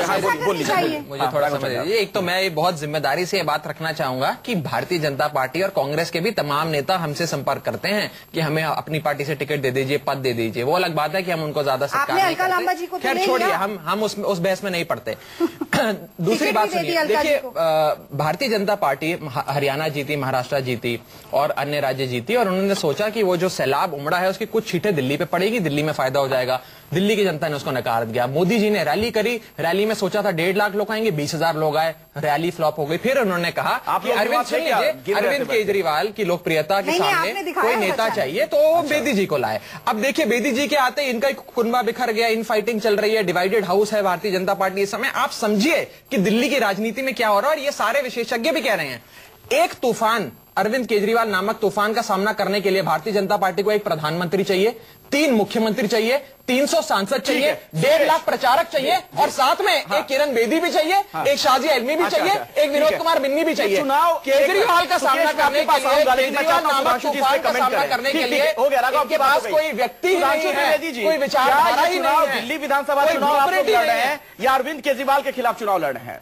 मुझे थोड़ा समझ लीजिए। एक तो मैं बहुत जिम्मेदारी से ये बात रखना चाहूंगा कि भारतीय जनता पार्टी और कांग्रेस के भी तमाम नेता हमसे संपर्क करते हैं कि हमें अपनी पार्टी से टिकट दे दीजिए, पद दे दीजिए। वो अलग बात है कि हम उनको ज्यादा सत्कार नहीं करते। खैर छोड़िए, हम उस बहस में नहीं पड़ते। दूसरी बात सुनिए, देखिए, भारतीय जनता पार्टी हरियाणा जीती, महाराष्ट्र जीती और अन्य राज्य जीती, और उन्होंने सोचा कि वो जो सैलाब उमड़ा है उसकी कुछ छींटें दिल्ली पे पड़ेगी, दिल्ली में फायदा हो जाएगा। दिल्ली की जनता ने उसको नकार भारत गया। मोदी जी ने रैली करी, रैली में सोचा था 1.5 लाख लोग आएंगे, 20,000 लोग आए, रैली फ्लॉप हो गई। फिर उन्होंने कहा कि अरविंद केजरीवाल की लोकप्रियता के सामने कोई नेता चाहिए तो बेदी जी को लाए। अब देखिए बेदी जी के आते इनका कुनबा बिखर गया, इन फाइटिंग चल रही है, डिवाइडेड हाउस है भारतीय जनता पार्टी इस समय। आप समझिए कि दिल्ली की राजनीति में क्या हो रहा है, और ये सारे विशेषज्ञ भी कह रहे हैं एक तूफान, अरविंद केजरीवाल नामक तूफान का सामना करने के लिए भारतीय जनता पार्टी को एक प्रधानमंत्री चाहिए, 3 मुख्यमंत्री चाहिए, 300 सांसद चाहिए, 1.5 लाख प्रचारक चाहिए, और साथ में एक किरण बेदी भी चाहिए, एक शाजी एलमी भी चाहिए, एक विनोद कुमार बिन्नी भी चाहिए। केजरीवाल का सामना करने के लिए, केजरीवाल नामक तूफान का सामना करने के लिए इनके पास कोई व्यक्ति नहीं है, कोई विचारधारा ही नहीं है। दिल्ली विधानसभा चुनाव आप लोग लड़ रहे हैं या अरविंद केजरीवाल के खिलाफ चुनाव लड़ रहे हैं?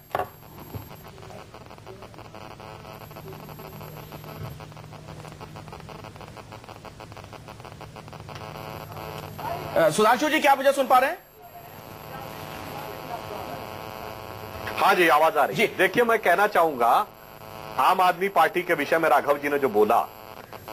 सुधांशु जी, क्या मुझे सुन पा रहे हैं? हाँ जी, आवाज आ रही है। देखिए, मैं कहना चाहूंगा आम आदमी पार्टी के विषय में राघव जी ने जो बोला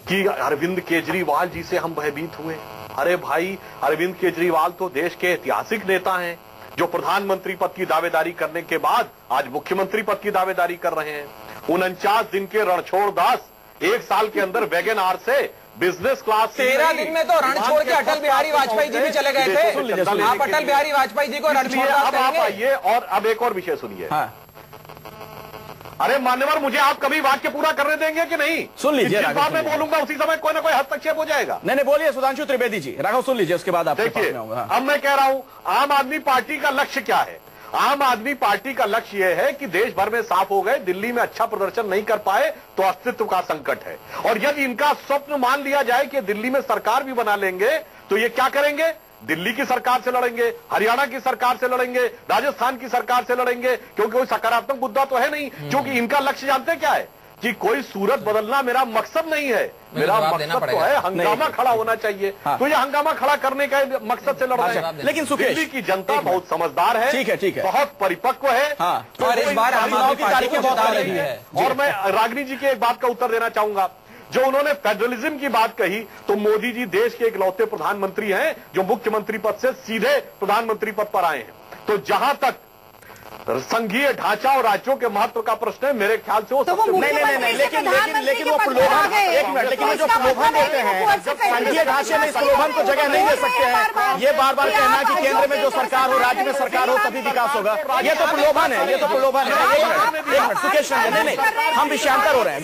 कि अरविंद केजरीवाल जी से हम भयभीत हुए। अरे भाई, अरविंद केजरीवाल तो देश के ऐतिहासिक नेता हैं जो प्रधानमंत्री पद की दावेदारी करने के बाद आज मुख्यमंत्री पद की दावेदारी कर रहे हैं। 49 दिन के रणछोड़ दास 1 साल के अंदर वैगन आर से बिजनेस क्लास 13 दिन में तो रण छोड़ के अटल बिहारी वाजपेयी जी भी चले गए थे। आप अटल बिहारी वाजपेयी जी को रण छोड़ अब आप आइए और अब एक और विषय सुनिए। अरे मान्यवर, मुझे आप कभी वाक्य पूरा करने देंगे कि नहीं? सुन लीजिए, जिस बात में बोलूंगा उसी समय कोई ना कोई हस्तक्षेप हो जाएगा। नहीं, बोलिए सुधांशु त्रिवेदी जी। राघव सुन लीजिए, उसके बाद आप देखिए। अब मैं कह रहा हूं आम आदमी पार्टी का लक्ष्य क्या है। आम आदमी पार्टी का लक्ष्य यह है कि देश भर में साफ हो गए, दिल्ली में अच्छा प्रदर्शन नहीं कर पाए तो अस्तित्व का संकट है, और यदि इनका स्वप्न मान लिया जाए कि दिल्ली में सरकार भी बना लेंगे तो ये क्या करेंगे? दिल्ली की सरकार से लड़ेंगे, हरियाणा की सरकार से लड़ेंगे, राजस्थान की सरकार से लड़ेंगे, क्योंकि कोई सकारात्मक मुद्दा तो है नहीं। क्योंकि इनका लक्ष्य जानते क्या है कि कोई सूरत बदलना मेरा मकसद नहीं है, मेरा मकसद तो है हंगामा खड़ा होना चाहिए। तो ये हंगामा खड़ा करने का मकसद से लड़ रहे हैं। लेकिन दिल्ली की जनता बहुत समझदार है, ठीक है, बहुत परिपक्व है, और इस बार चुनाव की तारीखें बहुत आ रही है। और मैं रागिनी जी की एक बात का उत्तर देना चाहूंगा। जो उन्होंने फेडरलिज्म की बात कही, तो मोदी जी देश के इकलौते प्रधानमंत्री हैं जो मुख्यमंत्री पद से सीधे प्रधानमंत्री पद पर आए हैं। तो जहां तक संघीय ढांचा और राज्यों के महत्व का प्रश्न है, मेरे ख्याल से वो तो नहीं, लेकिन वो प्रलोभन, एक मिनट, लेकिन वो जो प्रलोभन देते हैं, संघीय ढांचे में इस प्रलोभन को जगह नहीं दे सकते हैं। ये बार बार कहना कि केंद्र में जो सरकार हो, राज्य में सरकार हो, तभी विकास होगा, ये तो प्रलोभन है, ये तो प्रलोभन है। एक मिनट सुकेश, नहीं, हम विषयांतर हो रहे हैं,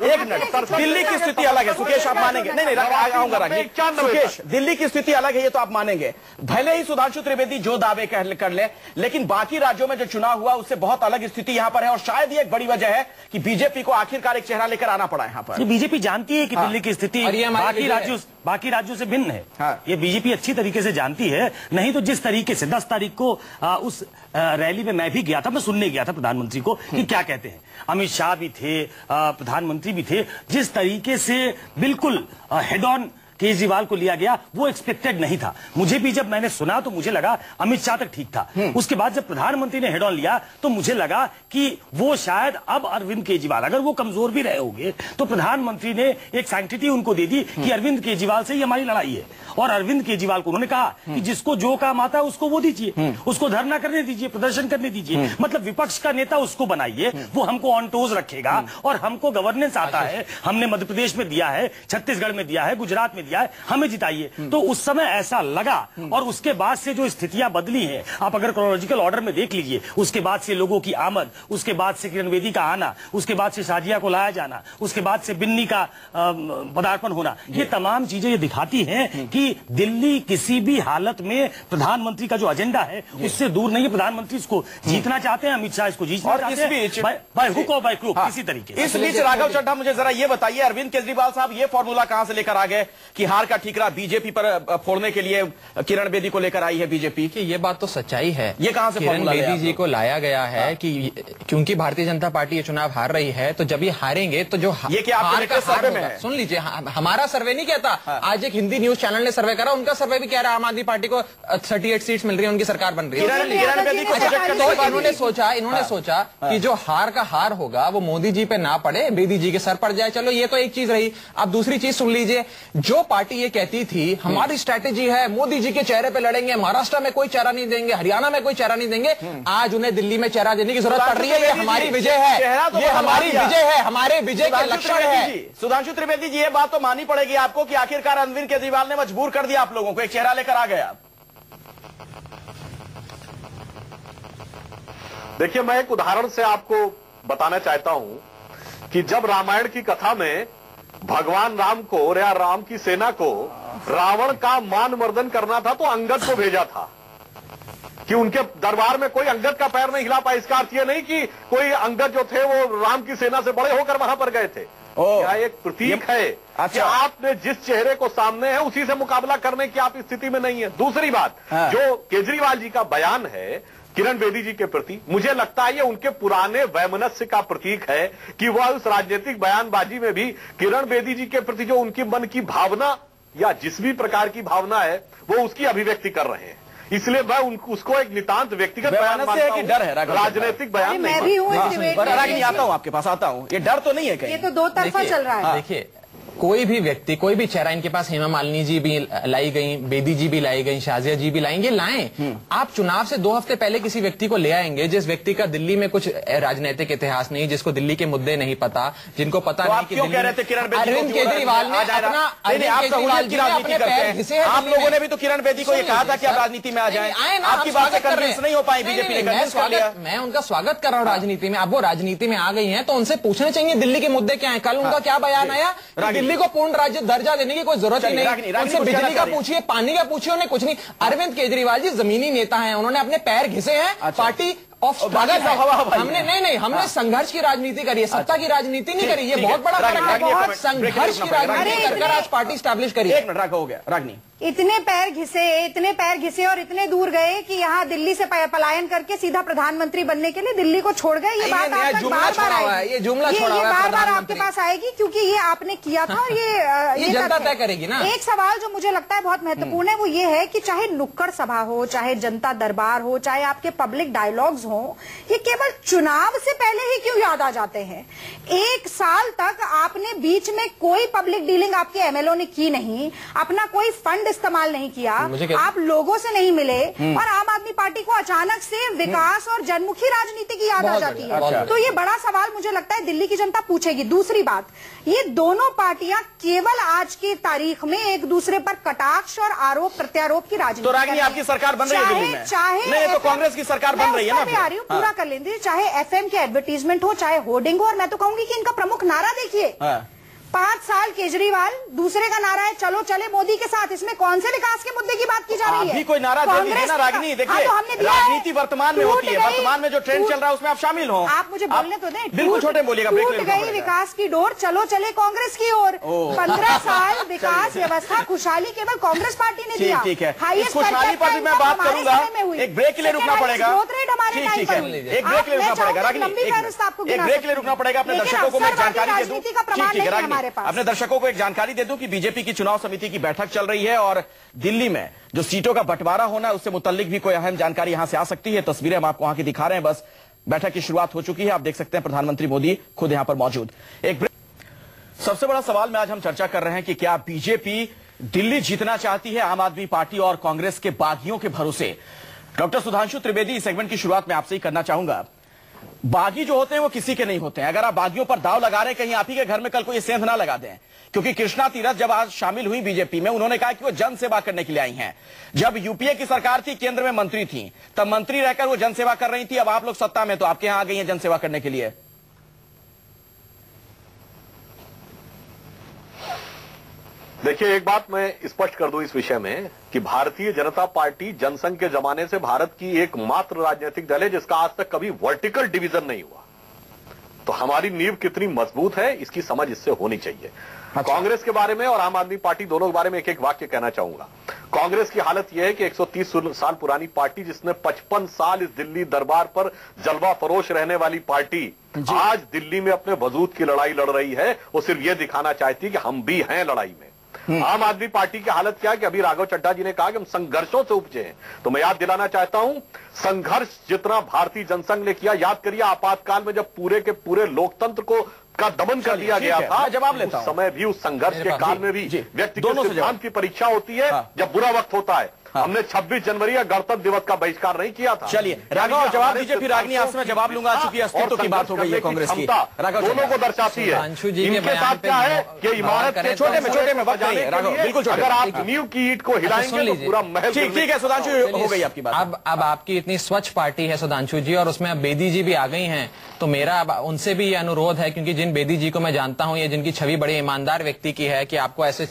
एक मिनट। दिल्ली की स्थिति अलग है सुकेश, आप मानेंगे? नहीं, आऊंगा रागी। सुकेश, दिल्ली की स्थिति अलग है, ये तो आप मानेंगे। भले ही सुधांशु त्रिवेदी जो दावे कर ले, लेकिन बाकी राज्यों में जो चुनाव हुआ उससे बहुत अलग स्थिति यहां पर है, और शायद ये एक बड़ी वजह है कि बीजेपी को आखिरकार एक चेहरा लेकर आना पड़ा यहां पर। बीजेपी जानती है कि दिल्ली की स्थिति बाकी राज्यों से भिन्न है। ये बीजेपी अच्छी तरीके से जानती है। नहीं तो जिस तरीके से 10 तारीख को उस रैली में मैं भी गया था, मैं सुनने गया था प्रधानमंत्री को कि क्या कहते हैं। अमित शाह भी थे, प्रधानमंत्री भी थे। जिस तरीके से बिल्कुल हेड ऑन केजरीवाल को लिया गया वो एक्सपेक्टेड नहीं था। मुझे भी जब मैंने सुना तो मुझे लगा अमित शाह तक ठीक था। उसके बाद जब प्रधानमंत्री ने हेड ऑन लिया तो मुझे लगा कि वो शायद अब अरविंद केजरीवाल, अगर वो कमजोर भी रहे होंगे तो प्रधानमंत्री ने एक सैंक्टिटी उनको दे दी कि अरविंद केजरीवाल से ही हमारी लड़ाई है। और अरविंद केजरीवाल को उन्होंने कहा कि जिसको जो काम आता है उसको वो दीजिए, उसको धरना करने दीजिए, प्रदर्शन करने दीजिए, मतलब विपक्ष का नेता उसको बनाइए, वो हमको ऑन टोज रखेगा और हमको गवर्नेंस आता है, हमने मध्य प्रदेश में दिया है, छत्तीसगढ़ में दिया है, गुजरात में दिया है, हमें जिताइए। तो उस समय ऐसा लगा, और उसके बाद से जो स्थितियां बदली हैं, आप अगर क्रोनोलॉजिकल ऑर्डर में देख लीजिए, उसके बाद से लोगों की आमद, उसके बाद से किरण बेदी का आना, उसके बाद से शाजिया को लाया जाना, उसके बाद से बिन्नी का पदार्पण होना, ये तमाम चीजें ये दिखाती हैं कि दिल्ली किसी भी हालत में प्रधानमंत्री का जो एजेंडा है उससे दूर नहीं है। प्रधानमंत्री इसको जीतना चाहते हैं, अमित शाह इसको जीतना चाहते हैं, बाय हुक और बाय क्रूक, किसी तरीके। इस बीच राघव चड्ढा, मुझे जरा ये बताइए, अरविंद केजरीवाल साहब ये फॉर्मूला कहां से लेकर आ गए कि हार का ठीकरा बीजेपी पर फोड़ने के लिए किरण बेदी को लेकर आई है बीजेपी? कि ये बात तो सच्चाई है। ये कहां से किरण बेदी जी को लाया गया है कि क्योंकि भारतीय जनता पार्टी ये चुनाव हार रही है, तो जब ये हारेंगे तो जो ये क्या हार का सर्वे में है? सुन लीजिए, हमारा सर्वे नहीं कहता। आज एक हिंदी न्यूज चैनल ने सर्वे करा, उनका सर्वे भी कह रहा है आम आदमी पार्टी को 38 सीट्स मिल रही है, उनकी सरकार बन रही है। इन्होंने सोचा कि जो हार का हार होगा वो मोदी जी पे ना पड़े, बेदी जी के सर पड़ जाए। चलो ये तो एक चीज रही। अब दूसरी चीज सुन लीजिए, जो पार्टी ये कहती थी हमारी स्ट्रैटेजी है, मोदी जी के चेहरे पे लड़ेंगे, महाराष्ट्र में कोई चेहरा नहीं देंगे, हरियाणा में कोई चेहरा नहीं देंगे, आज उन्हें दिल्ली में चेहरा देने की जरूरत पड़ रही है। ये हमारी विजय है, ये हमारी विजय है, हमारे विजय के लक्षण है। सुधांशु त्रिवेदी जी, ये बात तो माननी पड़ेगी आपको कि आखिरकार अरविंद केजरीवाल ने मजबूर कर दिया आप लोगों को, एक चेहरा लेकर आ गया। देखिए, मैं एक उदाहरण से आपको बताना चाहता हूं कि जब रामायण की कथा में भगवान राम को या राम की सेना को रावण का मान मर्दन करना था तो अंगद को भेजा था कि उनके दरबार में कोई अंगद का पैर नहीं हिला पाया। इसका अर्थ यह नहीं कि कोई अंगद जो थे वो राम की सेना से बड़े होकर वहां पर गए थे। यह एक प्रतीक है कि आपने जिस चेहरे को सामने है उसी से मुकाबला करने की आप स्थिति में नहीं है। दूसरी बात, जो केजरीवाल जी का बयान है किरण बेदी जी के प्रति, मुझे लगता है ये उनके पुराने वैमनस्य का प्रतीक है कि वह उस राजनीतिक बयानबाजी में भी किरण बेदी जी के प्रति जो उनकी मन की भावना या जिस भी प्रकार की भावना है वो उसकी अभिव्यक्ति कर रहे हैं। इसलिए मैं उसको एक नितांत व्यक्तिगत बयान मानता हूं, डर है राजनीतिक बयान नहीं। मैं भी हूं, रागिनी आता हूं आपके पास, आता हूं, ये डर तो नहीं है कहीं? ये तो दो तरफा चल रहा है। देखिए, कोई भी व्यक्ति, कोई भी चेहरा, इनके पास हेमा मालिनी जी भी लाई गई, बेदी जी भी लाई गई, शाजिया जी भी लाएंगे, लाएं। आप चुनाव से 2 हफ्ते पहले किसी व्यक्ति को ले आएंगे जिस व्यक्ति का दिल्ली में कुछ राजनीतिक इतिहास नहीं, जिसको दिल्ली के मुद्दे नहीं पता, जिनको पता नहीं कि अरविंद केजरीवाल ने अपना अपने पैर घिसे हैं। आप लोगों ने भी तो किरण बेदी को ये कहा था कि आप राजनीति में आ जाएं, आपकी बात से कन्विंस नहीं हो पाई बीजेपी ने। मैं उनका स्वागत कर रहा हूँ राजनीति में। अब वो राजनीति में आ गई हैं तो उनसे पूछना चाहिए दिल्ली के मुद्दे क्या है। कल उनका क्या बयान आया, दिल्ली को पूर्ण राज्य दर्जा देने की कोई जरूरत ही नहीं। उनसे बिजली का पूछिए, पानी का पूछिए, उन्हें कुछ नहीं। अरविंद केजरीवाल जी जमीनी नेता हैं, उन्होंने अपने पैर घिसे हैं। पार्टी ऑफ हमने संघर्ष की राजनीति करी है, सत्ता की राजनीति नहीं करी। ये बहुत बड़ा फर्क है, बहुत संघर्ष की राजनीति करके आज पार्टी स्टैब्लिश करी। एक मिनट हो गया रागनी, इतने पैर घिसे और इतने दूर गए कि यहाँ दिल्ली से पलायन करके सीधा प्रधानमंत्री बनने के लिए दिल्ली को छोड़ गए। ये बात बार बार आपके पास आएगी क्योंकि ये आपने किया था और ये जनता तय करेगी ना। एक सवाल जो मुझे लगता है बहुत महत्वपूर्ण है वो ये है कि चाहे नुक्कड़ सभा हो, चाहे जनता दरबार हो, चाहे आपके पब्लिक डायलॉग्स हो, ये केवल चुनाव से पहले ही क्यों याद आ जाते हैं? 1 साल तक आपने बीच में कोई पब्लिक डीलिंग आपके एमएलओ ने की नहीं, अपना कोई फंड इस्तेमाल नहीं किया, आप लोगों से नहीं मिले और आम आदमी पार्टी को अचानक से विकास और जनमुखी राजनीति की याद आ जाती है। तो ये बड़ा सवाल मुझे लगता है दिल्ली की जनता पूछेगी। दूसरी बात, ये दोनों पार्टियां केवल आज की तारीख में एक दूसरे पर कटाक्ष और आरोप प्रत्यारोप की राजनीति। तो रागिनी आपकी सरकार बन रही है दिल्ली में? चाहे नहीं, तो कांग्रेस की सरकार बन रही है ना। आ रही हूँ, पूरा कर लेंगे। चाहे एफएम के एडवर्टीजमेंट हो, चाहे होर्डिंग हो, और मैं तो कहूंगी कि इनका प्रमुख नारा देखिए, 5 साल केजरीवाल, दूसरे का नारा है चलो चले मोदी के साथ। इसमें कौन से विकास के मुद्दे की बात की जा रही है? अभी कोई नारा दे दीजिए ना रागिनी। देखिए, राजनीति वर्तमान में होती है, वर्तमान में जो ट्रेंड चल रहा है उसमें आप शामिल हो। आप मुझे बोलने तो दें। बिल्कुल छोटे बोलिएगा। टूट गई विकास की डोर, चलो चले कांग्रेस की ओर। 15 साल विकास व्यवस्था खुशहाली केवल कांग्रेस पार्टी ने दिया। ठीक है, इस खुशहाली पर भी मैं बात करूंगा। एक ब्रेक के लिए रुकना पड़ेगा। ठीक है, एक ब्रेक के लिए रुकना पड़ेगा रागिनी, एक ब्रेक के लिए रुकना पड़ेगा। अपने दर्शकों को मैं जानकारी दे दूं। ठीक है रागिनी, अपने दर्शकों को एक जानकारी दे दूं कि बीजेपी की चुनाव समिति की बैठक चल रही है और दिल्ली में जो सीटों का बंटवारा होना है उससे मुतल्लिक भी कोई अहम जानकारी यहां से आ सकती है। तस्वीरें हम आपको वहां की दिखा रहे हैं। बस बैठक की शुरुआत हो चुकी है, आप देख सकते हैं प्रधानमंत्री मोदी खुद यहां पर मौजूद। एक ब्रेक। सबसे बड़ा सवाल में आज हम चर्चा कर रहे हैं कि क्या बीजेपी दिल्ली जीतना चाहती है आम आदमी पार्टी और कांग्रेस के बागियों के भरोसे? डॉक्टर सुधांशु त्रिवेदी, इस सेगमेंट की शुरुआत में आपसे ही करना चाहूंगा। बागी जो होते हैं वो किसी के नहीं होते हैं। अगर आप बागियों पर दाव लगा रहे हैं, कहीं आप ही के घर में कल को ये सेंध ना लगा दें, क्योंकि कृष्णा तीरथ जब आज शामिल हुई बीजेपी में, उन्होंने कहा कि वो जन सेवा करने के लिए आई हैं। जब यूपीए की सरकार थी, केंद्र में मंत्री थी, तब मंत्री रहकर वो जन सेवा कर रही थी। अब आप लोग सत्ता में, तो आपके यहां आ गई हैं जन सेवा करने के लिए। देखिए, एक बात मैं स्पष्ट कर दूं इस विषय में कि भारतीय जनता पार्टी जनसंघ के जमाने से भारत की एकमात्र राजनीतिक दल है जिसका आज तक कभी वर्टिकल डिवीजन नहीं हुआ। तो हमारी नींव कितनी मजबूत है इसकी समझ इससे होनी चाहिए। कांग्रेस के बारे में और आम आदमी पार्टी दोनों के बारे में एक एक वाक्य कहना चाहूंगा। कांग्रेस की हालत यह है कि 130 साल पुरानी पार्टी, जिसने 55 साल इस दिल्ली दरबार पर जलवा फरोश रहने वाली पार्टी, आज दिल्ली में अपने वजूद की लड़ाई लड़ रही है। वो सिर्फ ये दिखाना चाहती है कि हम भी हैं लड़ाई में। आम आदमी पार्टी की हालत क्या है कि अभी राघव चड्ढा जी ने कहा कि हम संघर्षों से उपजे हैं। तो मैं याद दिलाना चाहता हूं, संघर्ष जितना भारतीय जनसंघ ने किया, याद करिए आपातकाल में जब पूरे के पूरे लोकतंत्र को का दमन कर दिया गया था, जवाब लेता उस समय भी, उस संघर्ष के काल में भी व्यक्ति के सिद्धांत की परीक्षा होती है जब बुरा वक्त होता है। हमने 26 जनवरी या गणतंत्र दिवस का बहिष्कार नहीं किया था। चलिए राघव जवाब दीजिए, फिर रागिनी आंसू में जवाब लूंगा, चूंकि अस्तित्व की बात हो गई है कांग्रेस की। राघव दोनों को दर्शाती है। इनके साथ क्या है कि इमारत के छोटे में वक्त नहीं है राघव, बिल्कुल छोटे। अगर आप नींव की ईंट को हिलाएंगे तो पूरा महल। ठीक है सुधांशु, हो गई आपकी बात। अब आपकी इतनी स्वच्छ पार्टी है सुधांशु जी, और उसमें अब बेदी जी भी आ गई हैं, तो मेरा अब उनसे भी ये अनुरोध है, क्योंकि जिन बेदी जी को मैं जानता हूं, ये जिनकी छवि बड़ी ईमानदार व्यक्ति की है, कि आपको ऐसे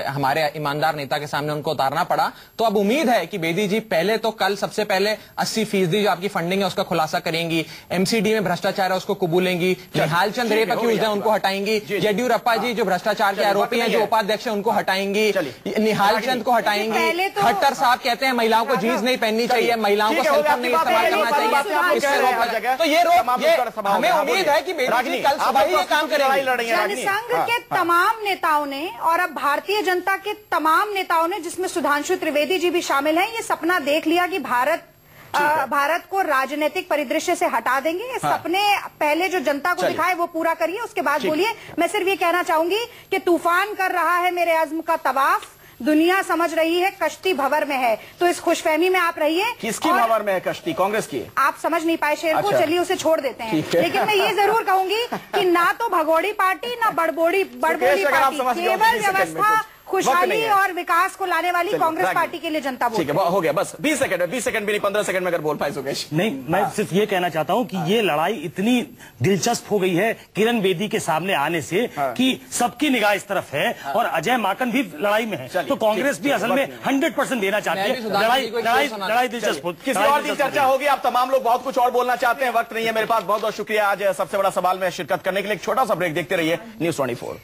हमारे ईमानदार नेता के सामने उनको उतारना पड़ा, तो अब उम्मीद है कि बेदी जी पहले तो कल सबसे पहले 80% जो आपकी फंडिंग है उसका खुलासा करेंगी, एमसीडी में भ्रष्टाचार है उसको कबूलेंगी, निहाल चंद रेप अक्यूज है उनको हटाएंगी, येडियुरप्पा जी जो भ्रष्टाचार के आरोपी हैं, जो उपाध्यक्ष है उनको हटाएंगी, निहाल चंद को हटाएंगी, खट्टर साहब कहते हैं महिलाओं को जीन्स नहीं पहननी चाहिए, महिलाओं को सेलफोन नहीं इस्तेमाल करना चाहिए, इससे रोक। तो ये रोक, हमें उम्मीद है कि बेदी जी कल सुबह ही ये काम करेंगी। जनसंघ के तमाम नेताओं ने और अब भारतीय जनता के तमाम नेताओं ने, जिसमें सुधांशु त्रिवेदी जी भी शामिल हैं, ये सपना देख लिया कि भारत को राजनीतिक परिदृश्य से हटा देंगे। ये सपने पहले जो जनता को दिखाए वो पूरा करिए, उसके बाद बोलिए। मैं सिर्फ ये कहना चाहूंगी कि तूफान कर रहा है मेरे अज़्म का तवाफ, दुनिया समझ रही है कश्ती भंवर में है, तो इस खुशफहमी में आप रहिए। किसकी भंवर में है कश्ती? कांग्रेस की? आप समझ नहीं पाए शेर को, चलिए उसे छोड़ देते हैं। लेकिन मैं ये जरूर कहूंगी कि ना तो भगोड़ी पार्टी ना बड़बोड़ी पार्टी, केवल व्यवस्था, खुशहाली और विकास को लाने वाली कांग्रेस पार्टी के लिए जनता वोट। ठीक है, हो गया बस 20 सेकंड भी नहीं, 15 सेकंड में अगर बोल पाए सुकेश। नहीं, मैं सिर्फ ये कहना चाहता हूं कि ये लड़ाई इतनी दिलचस्प हो गई है किरण बेदी के सामने आने से कि सबकी निगाह इस तरफ है, और अजय माकन भी लड़ाई में है, तो कांग्रेस भी असल में 100% देना चाहती है। लड़ाई दिलचस्प। किसी और दिन चर्चा होगी। आप तमाम लोग बहुत कुछ और बोलना चाहते हैं, वक्त नहीं है मेरे पास। बहुत बहुत शुक्रिया आज सबसे बड़ा सवाल में शिरकत करने के लिए। एक छोटा सा ब्रेक, देखते रहिए News 24।